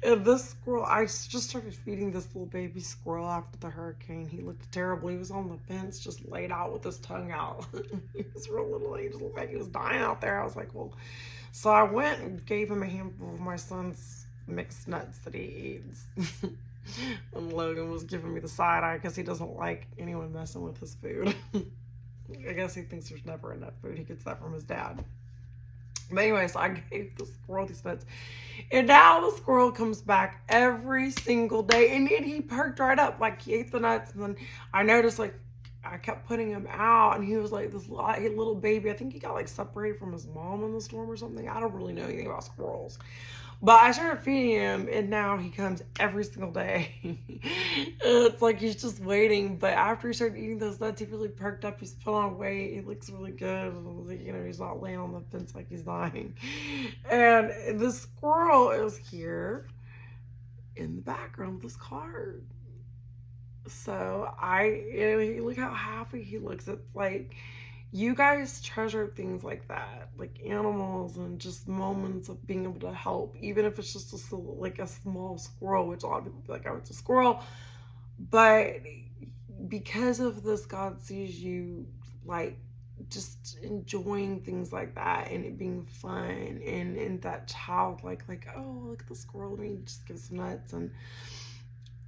Speaker 1: And this squirrel, I just started feeding this little baby squirrel after the hurricane. He looked terrible. He was on the fence, just laid out with his tongue out. He was real little. He just looked like he was dying out there. I was like, well, so I went and gave him a handful of my son's mixed nuts that he eats. And Logan was giving me the side eye because he doesn't like anyone messing with his food. I guess he thinks there's never enough food. He gets that from his dad. But anyway, so I gave the squirrel these nuts. And now the squirrel comes back every single day. And then he perked right up. Like, he ate the nuts. And then I noticed, like, I kept putting him out. And he was like this little baby. I think he got, like, separated from his mom in the storm or something. I don't really know anything about squirrels. But I started feeding him, and now he comes every single day. It's like he's just waiting. But after he started eating those nuts, he really perked up. He's put on weight. He looks really good. You know, he's not laying on the fence like he's dying. And the squirrel is here in the background with this card. So look how happy he looks. It's like, you guys treasure things like that, like animals and just moments of being able to help, even if it's just a small squirrel, which a lot of people be like, oh, it's a squirrel. But because of this, God sees you like just enjoying things like that, and it being fun, and that child like, oh, look at the squirrel, and he just gives nuts,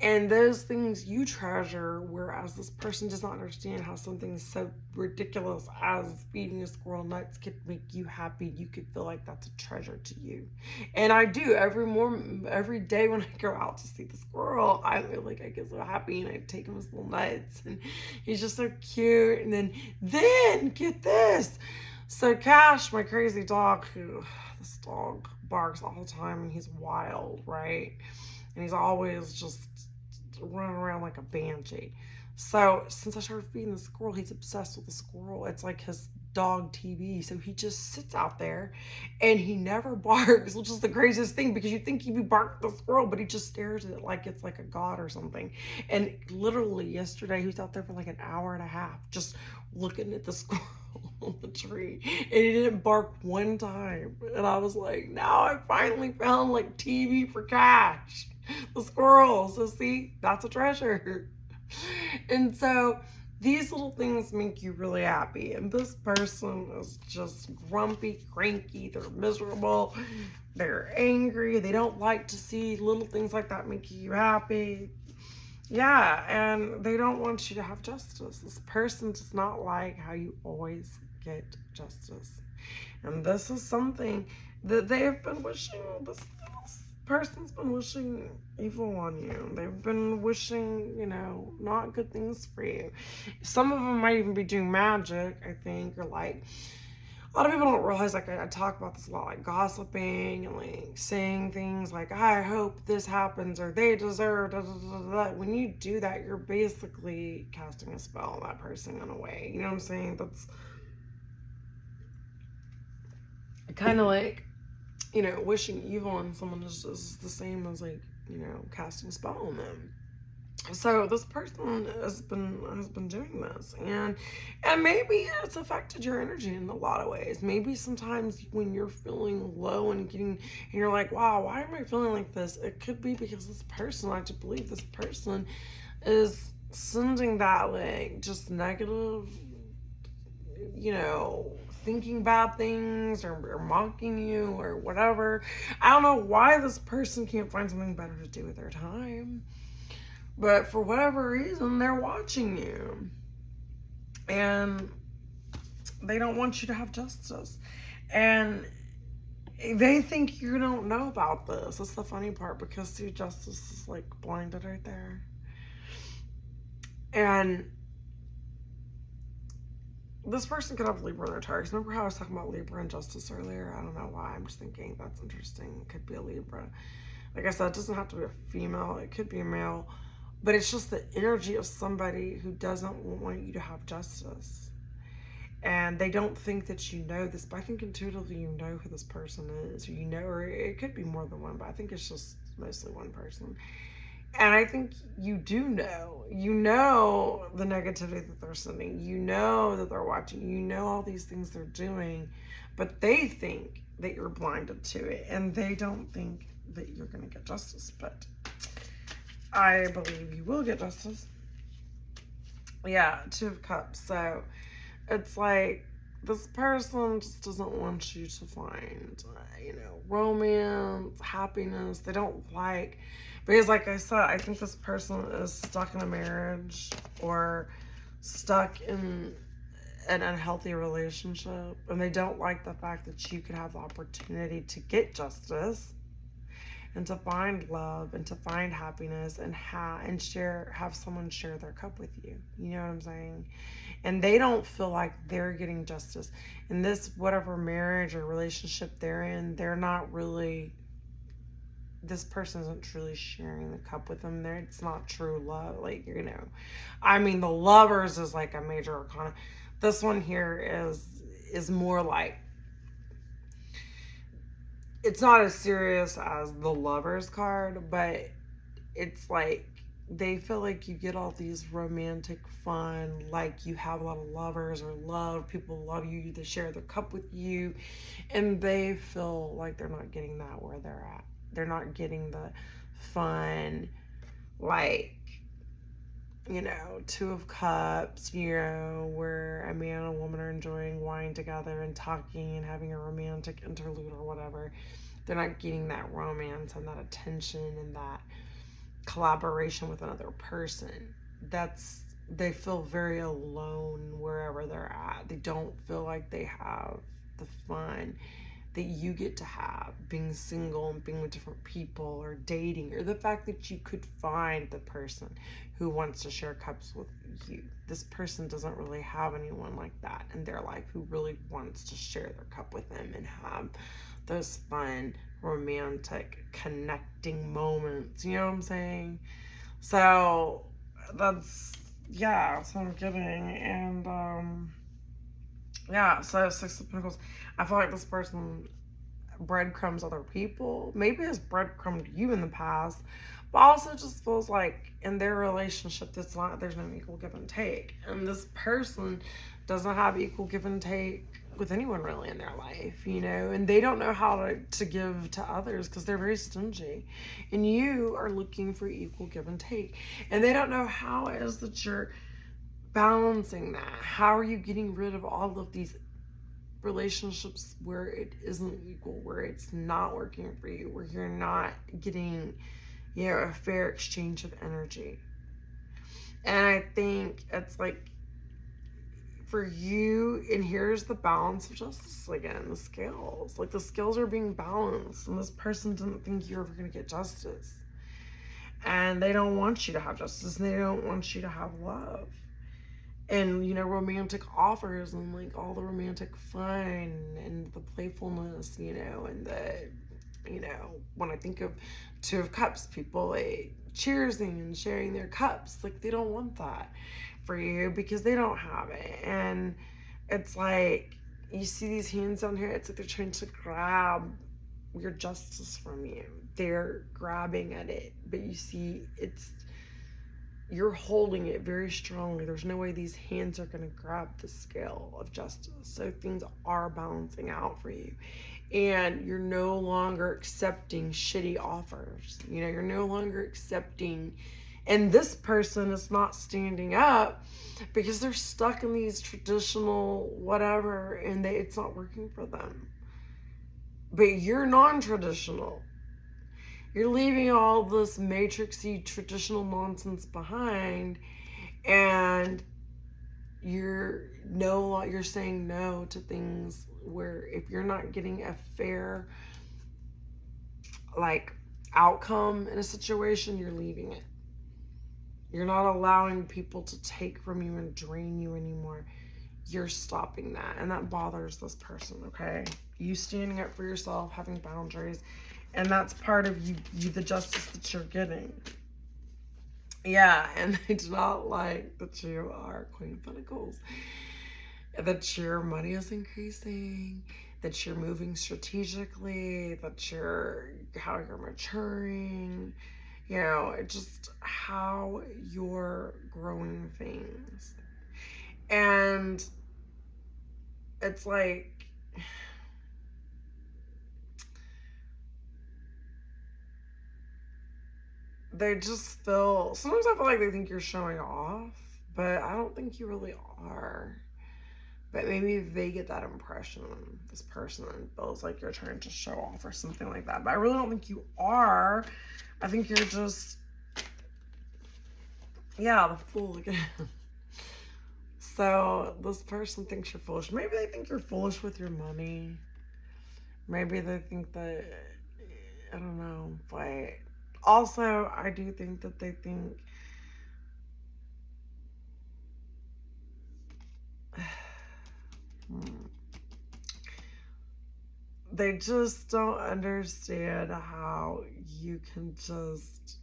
Speaker 1: and those things you treasure, whereas this person does not understand how something so ridiculous as feeding a squirrel nuts could make you happy. You could feel like that's a treasure to you. And I do every day when I go out to see the squirrel, I feel like I get so happy, and I take him his little nuts, and he's just so cute. And then get this. So Cash, my crazy dog, this dog barks all the time, and he's wild, right? And he's always just running around like a banshee. So since I started feeding the squirrel, he's obsessed with the squirrel. It's like his dog TV, so he just sits out there and he never barks, which is the craziest thing because you think he'd be barking at the squirrel, but he just stares at it like it's like a god or something. And literally yesterday he was out there for like an hour and a half just looking at the squirrel on the tree, and he didn't bark one time. And I was like, now I finally found like TV for cash, the squirrel. So see, that's a treasure. And so these little things make you really happy. And this person is just grumpy, cranky, they're miserable, they're angry, they don't like to see little things like that make you happy. Yeah, and they don't want you to have justice. This person does not like how you always get justice. And this is something that they have been wishing, this person's been wishing evil on you. They've been wishing, not good things for you. Some of them might even be doing magic, I think, or like, a lot of people don't realize, like, I talk about this a lot, like gossiping and like saying things like, I hope this happens, or they deserve, da, da, da, da. When you do that, you're basically casting a spell on that person in a way. You know what I'm saying? That's kind of like, wishing evil on someone is the same as like, casting a spell on them. So this person has been doing this, and maybe it's affected your energy in a lot of ways. Maybe sometimes when you're feeling low and you're like, wow, why am I feeling like this? It could be because this person, I just believe this person is sending that like just negative, thinking bad things or mocking you or whatever. I don't know why this person can't find something better to do with their time. But for whatever reason, they're watching you. And they don't want you to have justice. And they think you don't know about this. That's the funny part, because see, justice is like blinded right there. And this person could have Libra in their chart. Remember how I was talking about Libra and justice earlier? I don't know why. I'm just thinking that's interesting. It could be a Libra. Like I said, it doesn't have to be a female. It could be a male. But it's just the energy of somebody who doesn't want you to have justice. And they don't think that you know this, but I think intuitively you know who this person is. Or it could be more than one, but I think it's just mostly one person. And I think you do know. You know the negativity that they're sending. You know that they're watching. You know all these things they're doing. But they think that you're blinded to it. And they don't think that you're going to get justice. But I believe you will get justice. Yeah, Two of Cups. So it's like this person just doesn't want you to find, romance, happiness. They don't like, because like I said, I think this person is stuck in a marriage or stuck in an unhealthy relationship, and they don't like the fact that you could have the opportunity to get justice and to find love and to find happiness and have someone share their cup with you. You know what I'm saying? And they don't feel like they're getting justice. In this, whatever marriage or relationship they're in, they're not really, this person isn't truly sharing the cup with them. It's not true love. Like, I mean, the Lovers is like a major arcana. This one here is more like, it's not as serious as the Lovers card, but it's like they feel like you get all these romantic fun, like you have a lot of lovers or people love you, they share their cup with you, and they feel like they're not getting that where they're at. They're not getting the fun, like, Two of Cups, where a man and a woman are enjoying wine together and talking and having a romantic interlude or whatever. They're not getting that romance and that attention and that collaboration with another person. They feel very alone wherever they're at. They don't feel like they have the fun that you get to have being single and being with different people or dating, or the fact that you could find the person who wants to share cups with you. This person doesn't really have anyone like that in their life who really wants to share their cup with them and have those fun, romantic, connecting moments. You know what I'm saying? So that's what I'm getting. And Yeah, so Six of Pentacles. I feel like this person breadcrumbs other people. Maybe has breadcrumbed you in the past, but also just feels like in their relationship, there's no equal give and take. And this person doesn't have equal give and take with anyone really in their life, you know, and they don't know how to give to others because they're very stingy. And you are looking for equal give and take. And they don't know how it is that you're balancing that. How are you getting rid of all of these relationships where it isn't equal, where it's not working for you, where you're not getting, you know, a fair exchange of energy? And I think it's like for you, and here's the balance of justice again, the scales. Like the scales are being balanced, and this person didn't think you're ever going to get justice. And they don't want you to have justice, and they don't want you to have love. And, you know, romantic offers and like all the romantic fun and the playfulness, you know, and the, you know, when I think of Two of Cups, people like cheersing and sharing their cups, like they don't want that for you because they don't have it. And it's like you see these hands down here, it's like they're trying to grab your justice from you. They're grabbing at it, but you see you're holding it very strongly. There's no way these hands are going to grab the scale of justice. So things are balancing out for you. And you're no longer accepting shitty offers. You know, you're no longer accepting. And this person is not standing up because they're stuck in these traditional whatever and it's not working for them. But you're non-traditional. You're leaving all this matrixy traditional nonsense behind, and you're saying no to things where if you're not getting a fair like outcome in a situation, you're leaving it. You're not allowing people to take from you and drain you anymore. You're stopping that, and that bothers this person, okay? You standing up for yourself, having boundaries, and that's part of you the justice that you're getting. Yeah, and they do not like that you are Queen of Pentacles, that your money is increasing, that you're moving strategically, that how you're maturing, you know, just how you're growing things. And it's like, they just sometimes I feel like they think you're showing off, but I don't think you really are. But maybe they get that impression, this person feels like you're trying to show off or something like that. But I really don't think you are. I think you're just, yeah, the fool again. So this person thinks you're foolish. Maybe they think you're foolish with your money. Maybe they think that, I don't know, but also I do think that they think they just don't understand how you can just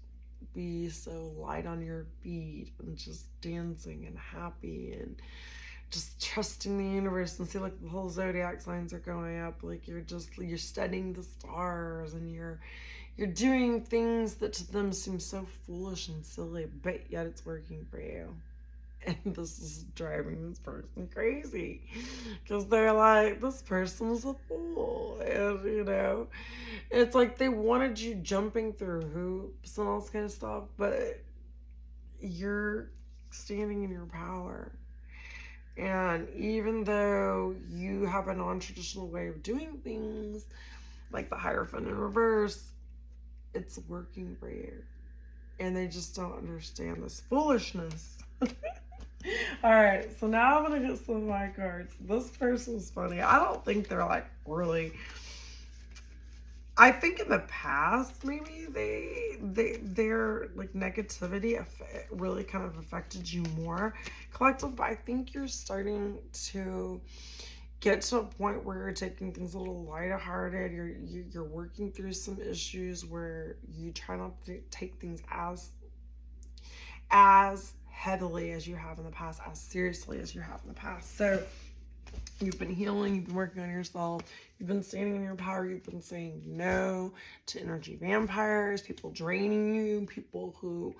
Speaker 1: be so light on your feet and just dancing and happy and just trusting the universe, and see like the whole zodiac signs are going up, like you're studying the stars and you're doing things that to them seem so foolish and silly, but yet it's working for you. And this is driving this person crazy because they're like, this person is a fool. And, you know, it's like they wanted you jumping through hoops and all this kind of stuff, but you're standing in your power. And even though you have a non-traditional way of doing things, like the Hierophant in reverse, it's working for you. And they just don't understand this foolishness. Alright, so now I'm gonna get some of my cards. This person's funny. I don't think they're like really, I think in the past maybe their like negativity really kind of affected you more, collective, but I think you're starting to get to a point where you're taking things a little lighthearted. You're working through some issues where you try not to take things as heavily as you have in the past, as seriously as you have in the past. So You've been healing, you've been working on yourself, you've been standing in your power, you've been saying no to energy vampires, people draining you, people who,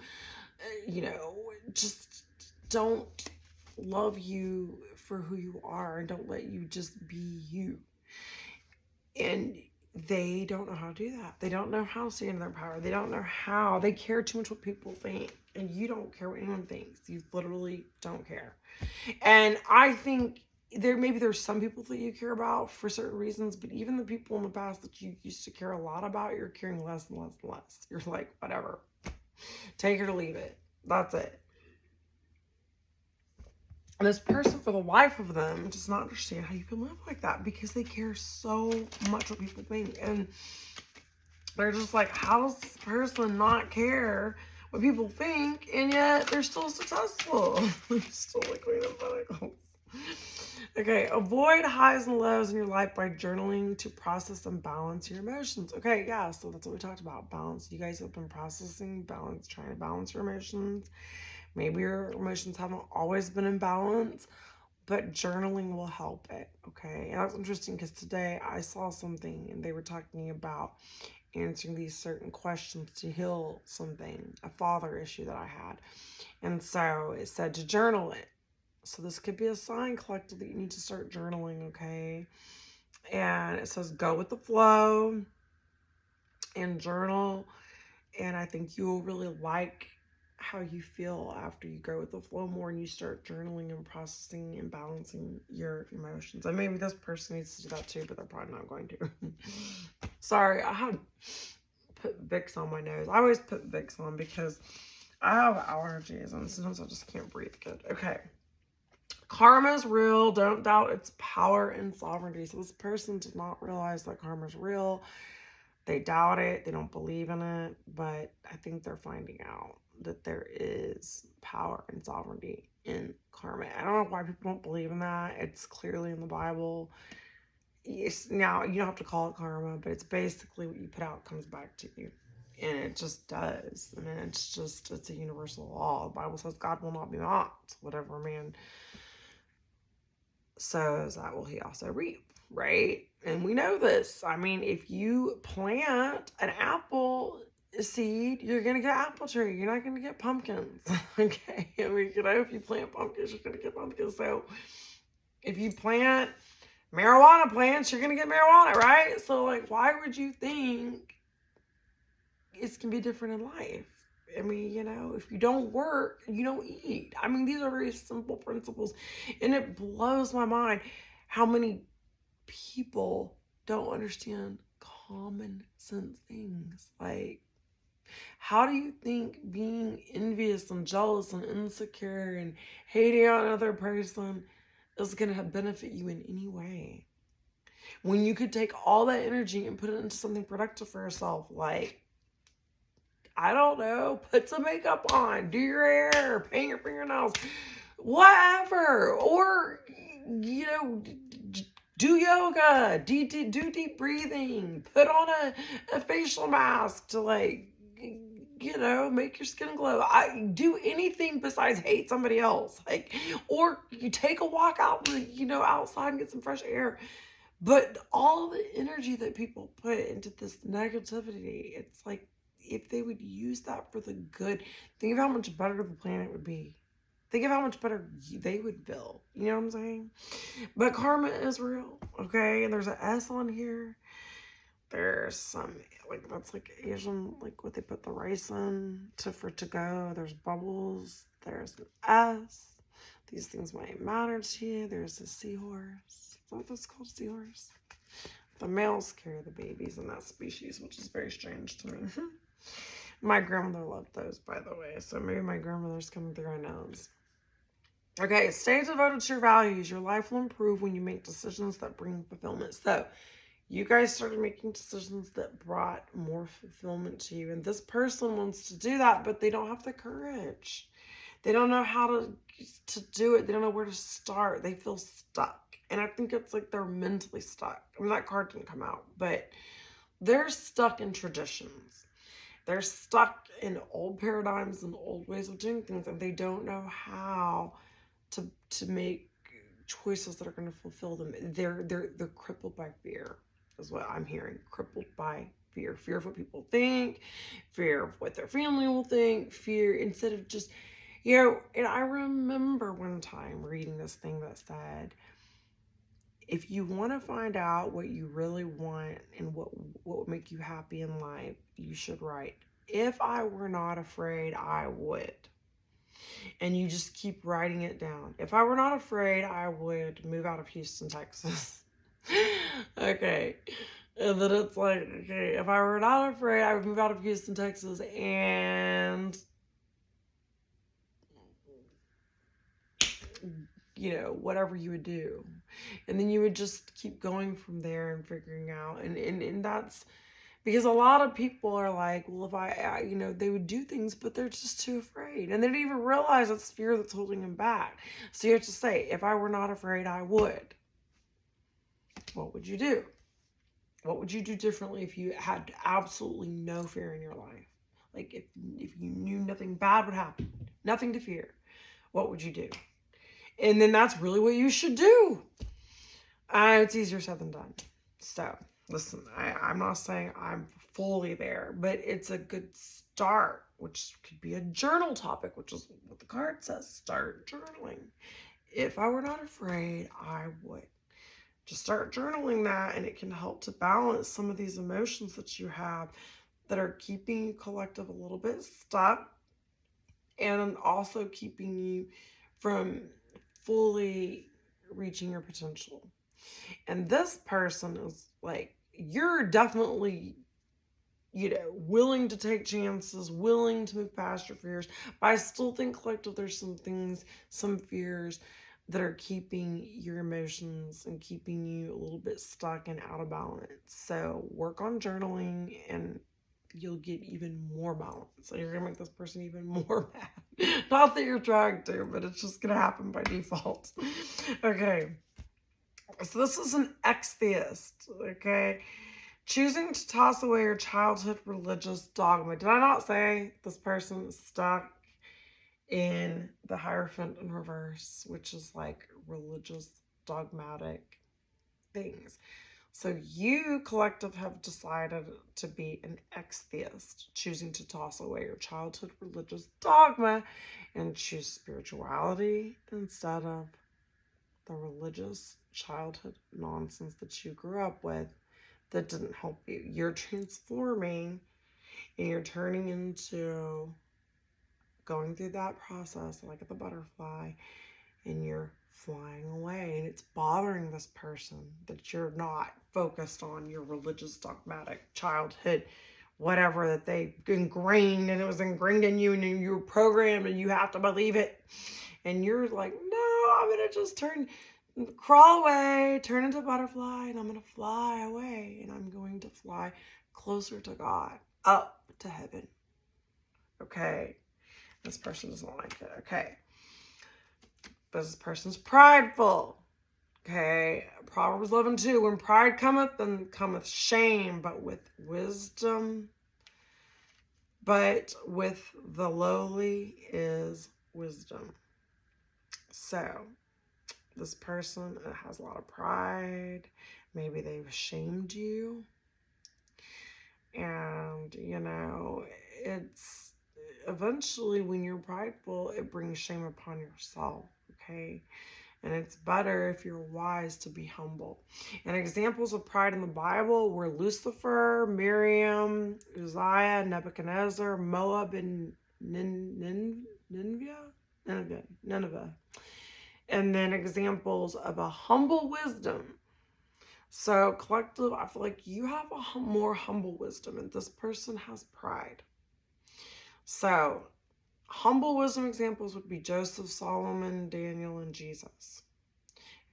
Speaker 1: just don't love you for who you are and don't let you just be you. And they don't know how to do that. They don't know how to stand in their power. They don't know how. They care too much what people think. And you don't care what anyone thinks. You literally don't care. And I think there's some people that you care about for certain reasons, but even the people in the past that you used to care a lot about, you're caring less and less and less. You're like, whatever. Take it or leave it. That's it. And this person, for the life of them, does not understand how you can live like that because they care so much what people think. And they're just like, how does this person not care what people think, and yet they're still successful? They're still like Queen of Pentacles. Okay, avoid highs and lows in your life by journaling to process and balance your emotions. Okay, yeah, so that's what we talked about, balance. You guys have been processing, trying to balance your emotions. Maybe your emotions haven't always been in balance, but journaling will help it, okay? And that's interesting because today I saw something and they were talking about answering these certain questions to heal something, a father issue that I had. And so it said to journal it. So this could be a sign, collective, that you need to start journaling, okay? And it says go with the flow and journal. And I think you will really like how you feel after you go with the flow more and you start journaling and processing and balancing your emotions. And maybe this person needs to do that too, but they're probably not going to. Sorry, I had put Vicks on my nose. I always put Vicks on because I have allergies and sometimes I just can't breathe good. Okay. Karma is real. Don't doubt its power and sovereignty. So this person did not realize that karma is real. They doubt it. They don't believe in it. But I think they're finding out that there is power and sovereignty in karma. I don't know why people don't believe in that. It's clearly in the Bible. Yes, now, you don't have to call it karma, but it's basically what you put out comes back to you. And it just does. And it's a universal law. The Bible says God will not be mocked. Whatever man sows, that will he also reap, right? And we know this. I mean, if you plant an apple seed, you're going to get apple tree. You're not going to get pumpkins, okay? I mean, if you plant pumpkins, you're going to get pumpkins. So if you plant marijuana plants, you're going to get marijuana, right? So, like, why would you think it's going to be different in life? I mean, if you don't work, you don't eat. I mean, these are very simple principles. And it blows my mind how many people don't understand common sense things. Like, how do you think being envious and jealous and insecure and hating on another person is going to benefit you in any way? When you could take all that energy and put it into something productive for yourself, like, I don't know, put some makeup on, do your hair, paint your fingernails, whatever. Or, do yoga, do deep breathing, put on a facial mask to, like, make your skin glow. I do anything besides hate somebody else. Like, or you take a walk out, outside and get some fresh air. But all the energy that people put into this negativity, it's like, if they would use that for the good, think of how much better the planet would be. Think of how much better they would feel. You know what I'm saying? But karma is real, okay? And there's an S on here. There's some, like, that's like Asian, like what they put the rice in for to go. There's bubbles. There's an S. These things might matter to you. There's a seahorse. Is that what that's called, seahorse? The males carry the babies in that species, which is very strange to me. My grandmother loved those, by the way. So maybe my grandmother's coming through our nose. Okay, stay devoted to your values. Your life will improve when you make decisions that bring fulfillment. So you guys started making decisions that brought more fulfillment to you. And this person wants to do that, but they don't have the courage. They don't know how to do it. They don't know where to start. They feel stuck. And I think it's like they're mentally stuck. I mean, that card didn't come out, but they're stuck in traditions. They're stuck in old paradigms and old ways of doing things, and they don't know how to make choices that are going to fulfill them. They're crippled by fear, is what I'm hearing. Crippled by fear. Fear of what people think, fear of what their family will think, fear instead of just, and I remember one time reading this thing that said, if you want to find out what you really want and what would make you happy in life, you should write, if I were not afraid, I would. And you just keep writing it down. If I were not afraid, I would move out of Houston, Texas. Okay. And then it's like, okay, if I were not afraid, I would move out of Houston, Texas, and, whatever you would do. And then you would just keep going from there and figuring out. And that's because a lot of people are like, well, if I they would do things, but they're just too afraid. And they don't even realize it's fear that's holding them back. So you have to say, if I were not afraid, I would. What would you do? What would you do differently if you had absolutely no fear in your life? Like if you knew nothing bad would happen, nothing to fear, what would you do? And then that's really what you should do. It's easier said than done. So listen, I'm not saying I'm fully there, but it's a good start, which could be a journal topic, which is what the card says. Start journaling. If I were not afraid, I would. Just start journaling that, and it can help to balance some of these emotions that you have that are keeping you collective a little bit stuck, and also keeping you from fully reaching your potential. And this person is like, you're definitely, willing to take chances, willing to move past your fears. But I still think collective, there's some things, some fears that are keeping your emotions and keeping you a little bit stuck and out of balance. So work on journaling and you'll get even more balance. So you're going to make this person even more mad. Not that you're trying to, but it's just going to happen by default. Okay. So this is an ex-theist, okay? Choosing to toss away your childhood religious dogma. Did I not say this person is stuck in the Hierophant in reverse, which is like religious dogmatic things? So you, collective, have decided to be an ex-theist, choosing to toss away your childhood religious dogma and choose spirituality instead of the religious childhood nonsense that you grew up with that didn't help you. You're transforming and you're turning into going through that process like the butterfly, and you're flying away, and it's bothering this person that you're not focused on your religious dogmatic childhood whatever that they ingrained, and it was ingrained in you, and you were programmed and you have to believe it, and you're like, no, I'm gonna just crawl away, turn into a butterfly, and I'm gonna fly away, and I'm going to fly closer to God, up to heaven. Okay, this person doesn't like it. Okay, but this person's prideful. Okay, Proverbs 11:2, when pride cometh, then cometh shame, but with wisdom, but with the lowly is wisdom. So this person has a lot of pride. Maybe they've shamed you. And, it's eventually when you're prideful, it brings shame upon yourself, okay? And it's better if you're wise to be humble. And examples of pride in the Bible were Lucifer, Miriam, Uzziah, Nebuchadnezzar, Moab, and Nineveh. And then examples of a humble wisdom. So collective, I feel like you have a more humble wisdom, and this person has pride. So humble wisdom examples would be Joseph, Solomon, Daniel, and Jesus.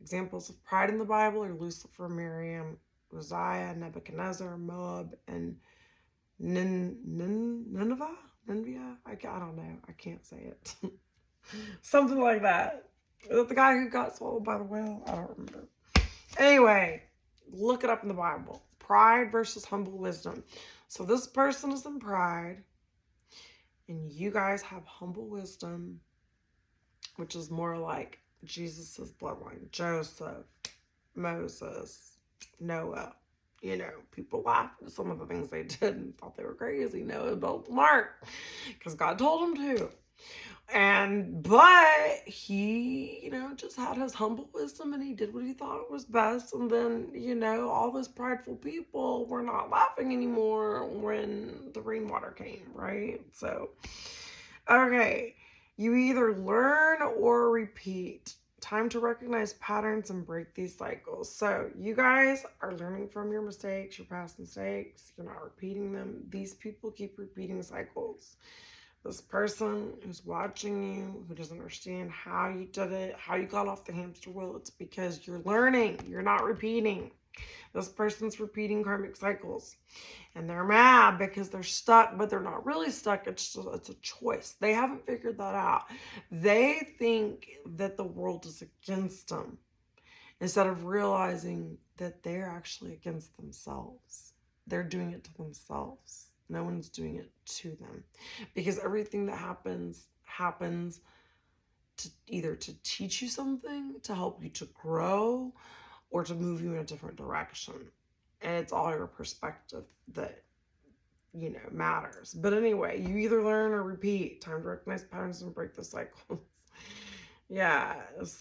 Speaker 1: Examples of pride in the Bible are Lucifer, Miriam, Uzziah, Nebuchadnezzar, Moab, and Nineveh? I don't know. I can't say it. Something like that. Is that the guy who got swallowed by the whale? I don't remember. Anyway, look it up in the Bible. Pride versus humble wisdom. So this person is in pride, and you guys have humble wisdom, which is more like Jesus' bloodline, Joseph, Moses, Noah. You know, people laughed at some of the things they did and thought they were crazy. Noah built the ark because God told him to. But he, just had his humble wisdom and he did what he thought was best. And then, all those prideful people were not laughing anymore when the rainwater came, right? So, okay, you either learn or repeat. Time to recognize patterns and break these cycles. So you guys are learning from your mistakes, your past mistakes. You're not repeating them. These people keep repeating cycles. This person who's watching you, who doesn't understand how you did it, how you got off the hamster wheel, it's because you're learning. You're not repeating. This person's repeating karmic cycles. And they're mad because they're stuck, but they're not really stuck. It's a choice. They haven't figured that out. They think that the world is against them instead of realizing that they're actually against themselves. They're doing it to themselves. No one's doing it to them. Because everything that happens to either to teach you something, to help you to grow, or to move you in a different direction. And it's all your perspective that, matters. But anyway, you either learn or repeat. Time to recognize patterns and break the cycles. Yeah,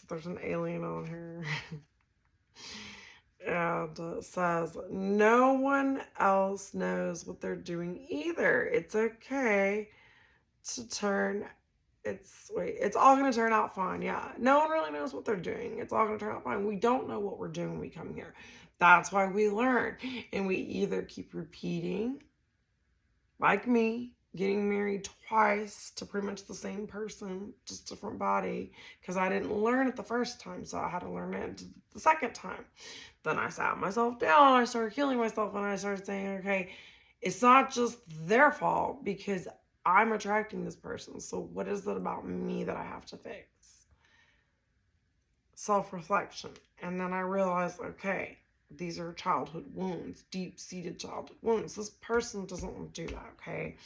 Speaker 1: there's an alien on here. And it says, no one else knows what they're doing either. It's okay to turn, it's all going to turn out fine. Yeah, no one really knows what they're doing. It's all going to turn out fine. We don't know what we're doing when we come here. That's why we learn. And we either keep repeating, like me, getting married twice to pretty much the same person, just different body, because I didn't learn it the first time, so I had to learn it the second time. Then I sat myself down, I started healing myself, and I started saying, okay, it's not just their fault because I'm attracting this person, so what is it about me that I have to fix? Self-reflection. And then I realized, okay, these are childhood wounds, deep-seated childhood wounds. This person doesn't want to do that, okay?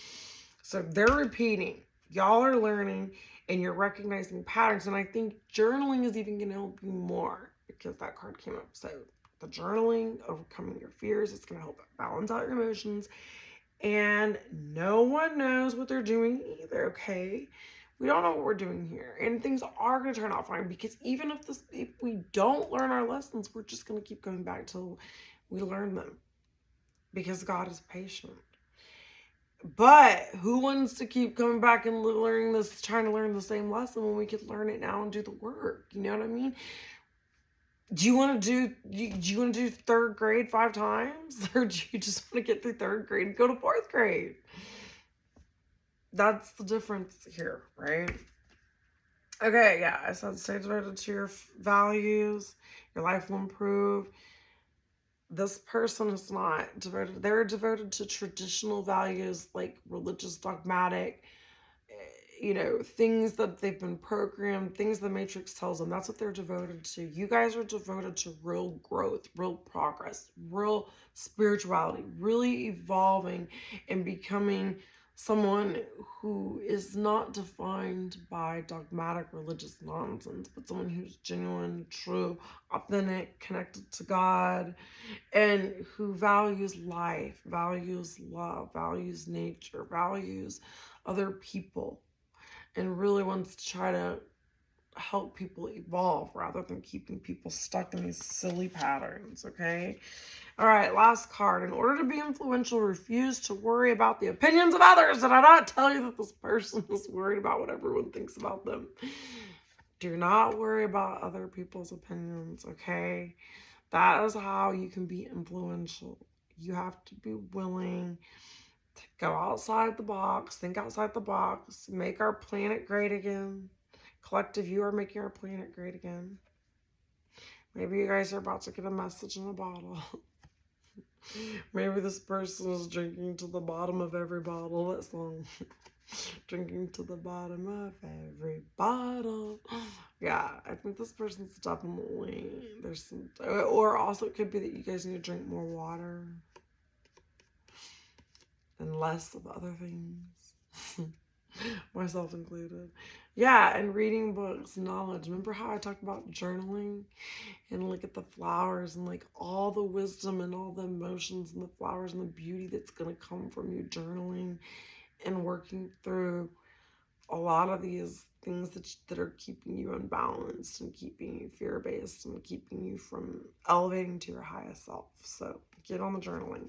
Speaker 1: So they're repeating. Y'all are learning, and you're recognizing patterns. And I think journaling is even going to help you more because that card came up. So the journaling, overcoming your fears, it's going to help balance out your emotions. And no one knows what they're doing either, okay? We don't know what we're doing here. And things are going to turn out fine because even if we don't learn our lessons, we're just going to keep going back till we learn them because God is patient. But who wants to keep coming back and trying to learn the same lesson when we could learn it now and do the work? You know what I mean? Do you want to do third grade 5 times? Or do you just want to get through third grade and go to 4th grade? That's the difference here, right? Okay, yeah, I said stay devoted to your values. Your life will improve. This person is not devoted. They're devoted to traditional values like religious, dogmatic, things that they've been programmed, things the Matrix tells them. That's what they're devoted to. You guys are devoted to real growth, real progress, real spirituality, really evolving and becoming someone who is not defined by dogmatic religious nonsense, but someone who's genuine, true, authentic, connected to God, and who values life, values love, values nature, values other people, and really wants to try to help people evolve rather than keeping people stuck in these silly patterns, okay? All right, last card. In order to be influential, refuse to worry about the opinions of others. Did I not tell you that this person is worried about what everyone thinks about them? Do not worry about other people's opinions, okay? That is how you can be influential. You have to be willing to go outside the box, think outside the box, make our planet great again. Collective, you are making our planet great again. Maybe you guys are about to get a message in a bottle. Maybe this person is drinking to the bottom of every bottle. That song. Drinking to the bottom of every bottle. Yeah, I think this person's definitely, there's some, or also it could be that you guys need to drink more water and less of other things. myself included. Yeah, and reading books, knowledge. Remember how I talked about journaling and look at the flowers and like all the wisdom and all the emotions and the flowers and the beauty that's going to come from you journaling and working through a lot of these things that are keeping you unbalanced and keeping you fear-based and keeping you from elevating to your highest self. So get on the journaling.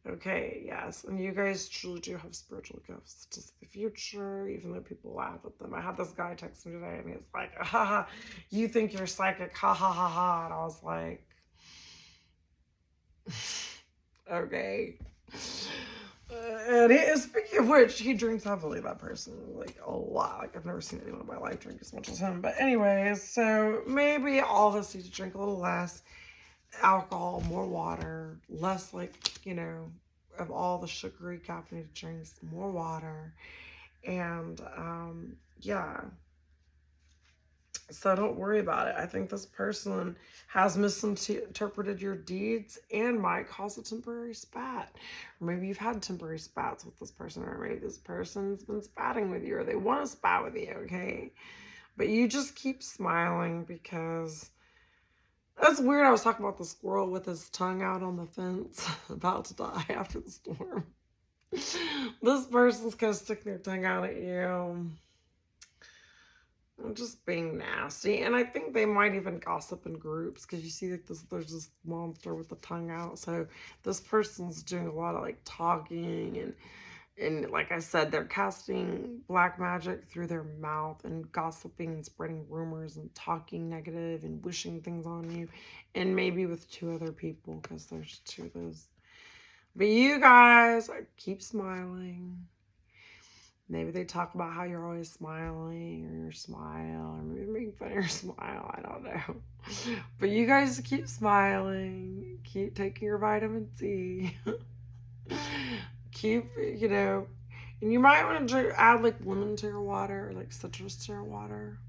Speaker 1: Okay, yes, and you guys truly do have spiritual gifts to the future, even though people laugh at them. I had this guy text me today, and he's like, "Ha, you think you're psychic, ha ha ha ha," and I was like, okay. And speaking of which, he drinks heavily, that person, like a lot. Like, I've never seen anyone in my life drink as much as him. But anyways, so maybe all of us need to drink a little less alcohol, more water, less like, of all the sugary caffeinated drinks, more water. And yeah. So don't worry about it. I think this person has misinterpreted your deeds and might cause a temporary spat. Or maybe you've had temporary spats with this person, or maybe this person's been spatting with you, or they want to spat with you, okay? But you just keep smiling because that's weird. I was talking about the squirrel with his tongue out on the fence, about to die after the storm. This person's gonna stick their tongue out at you. Just being nasty. And I think they might even gossip in groups because you see like there's this monster with the tongue out. So this person's doing a lot of like talking and like I said, they're casting black magic through their mouth and gossiping and spreading rumors and talking negative and wishing things on you, and maybe with 2 other people because there's 2 of those. But you guys keep smiling. Maybe they talk about how you're always smiling, or your smile, or maybe making fun of your smile. I don't know. But you guys keep smiling. Keep taking your vitamin C. Keep, and you might want to add like lemon to your water, or like citrus to your water.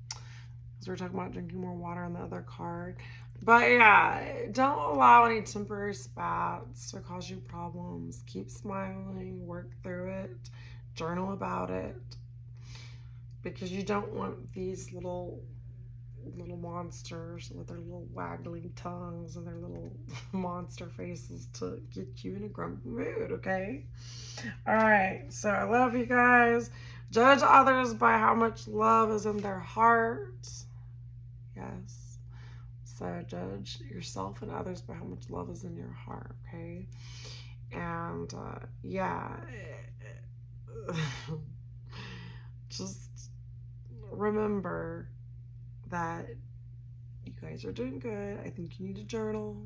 Speaker 1: Because we're talking about drinking more water on the other card. But yeah, don't allow any temporary spats to cause you problems. Keep smiling, work through it. Journal about it, because you don't want these little monsters with their little waggling tongues and their little monster faces to get you in a grumpy mood, okay? All right, so I love you guys. Judge others by how much love is in their hearts. Yes. So judge yourself and others by how much love is in your heart, okay? And yeah. Just remember that you guys are doing good. I think you need to journal,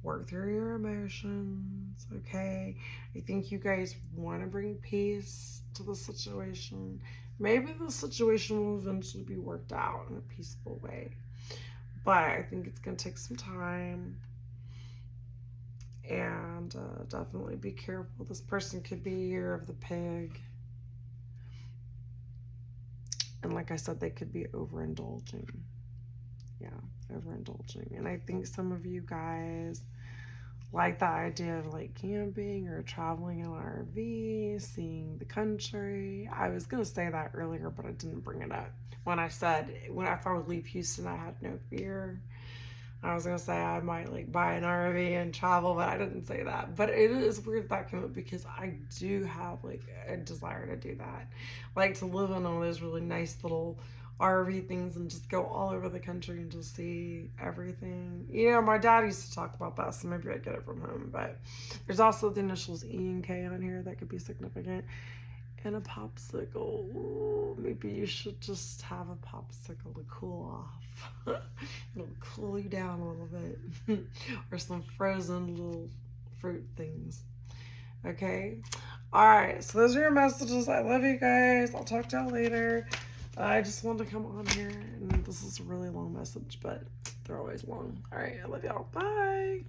Speaker 1: work through your emotions, okay? I think you guys want to bring peace to the situation. Maybe the situation will eventually be worked out in a peaceful way, but I think it's going to take some time. And definitely be careful. This person could be Year of the Pig. And like I said, they could be overindulging. Yeah, overindulging. And I think some of you guys like the idea of like camping or traveling in an RV, seeing the country. I was going to say that earlier, but I didn't bring it up. When I said, if I would leave Houston, I had no fear. I was going to say I might like buy an RV and travel, but I didn't say that. But it is weird that came up because I do have like a desire to do that. Like to live in one of those really nice little RV things and just go all over the country and just see everything. My dad used to talk about that, so maybe I'd get it from him. But there's also the initials E and K on here that could be significant. And a popsicle. Ooh, maybe you should just have a popsicle to cool off. It'll cool you down a little bit. Or some frozen little fruit things. Okay? Alright, so those are your messages. I love you guys. I'll talk to y'all later. I just wanted to come on here, and this is a really long message, but they're always long. Alright, I love y'all. Bye!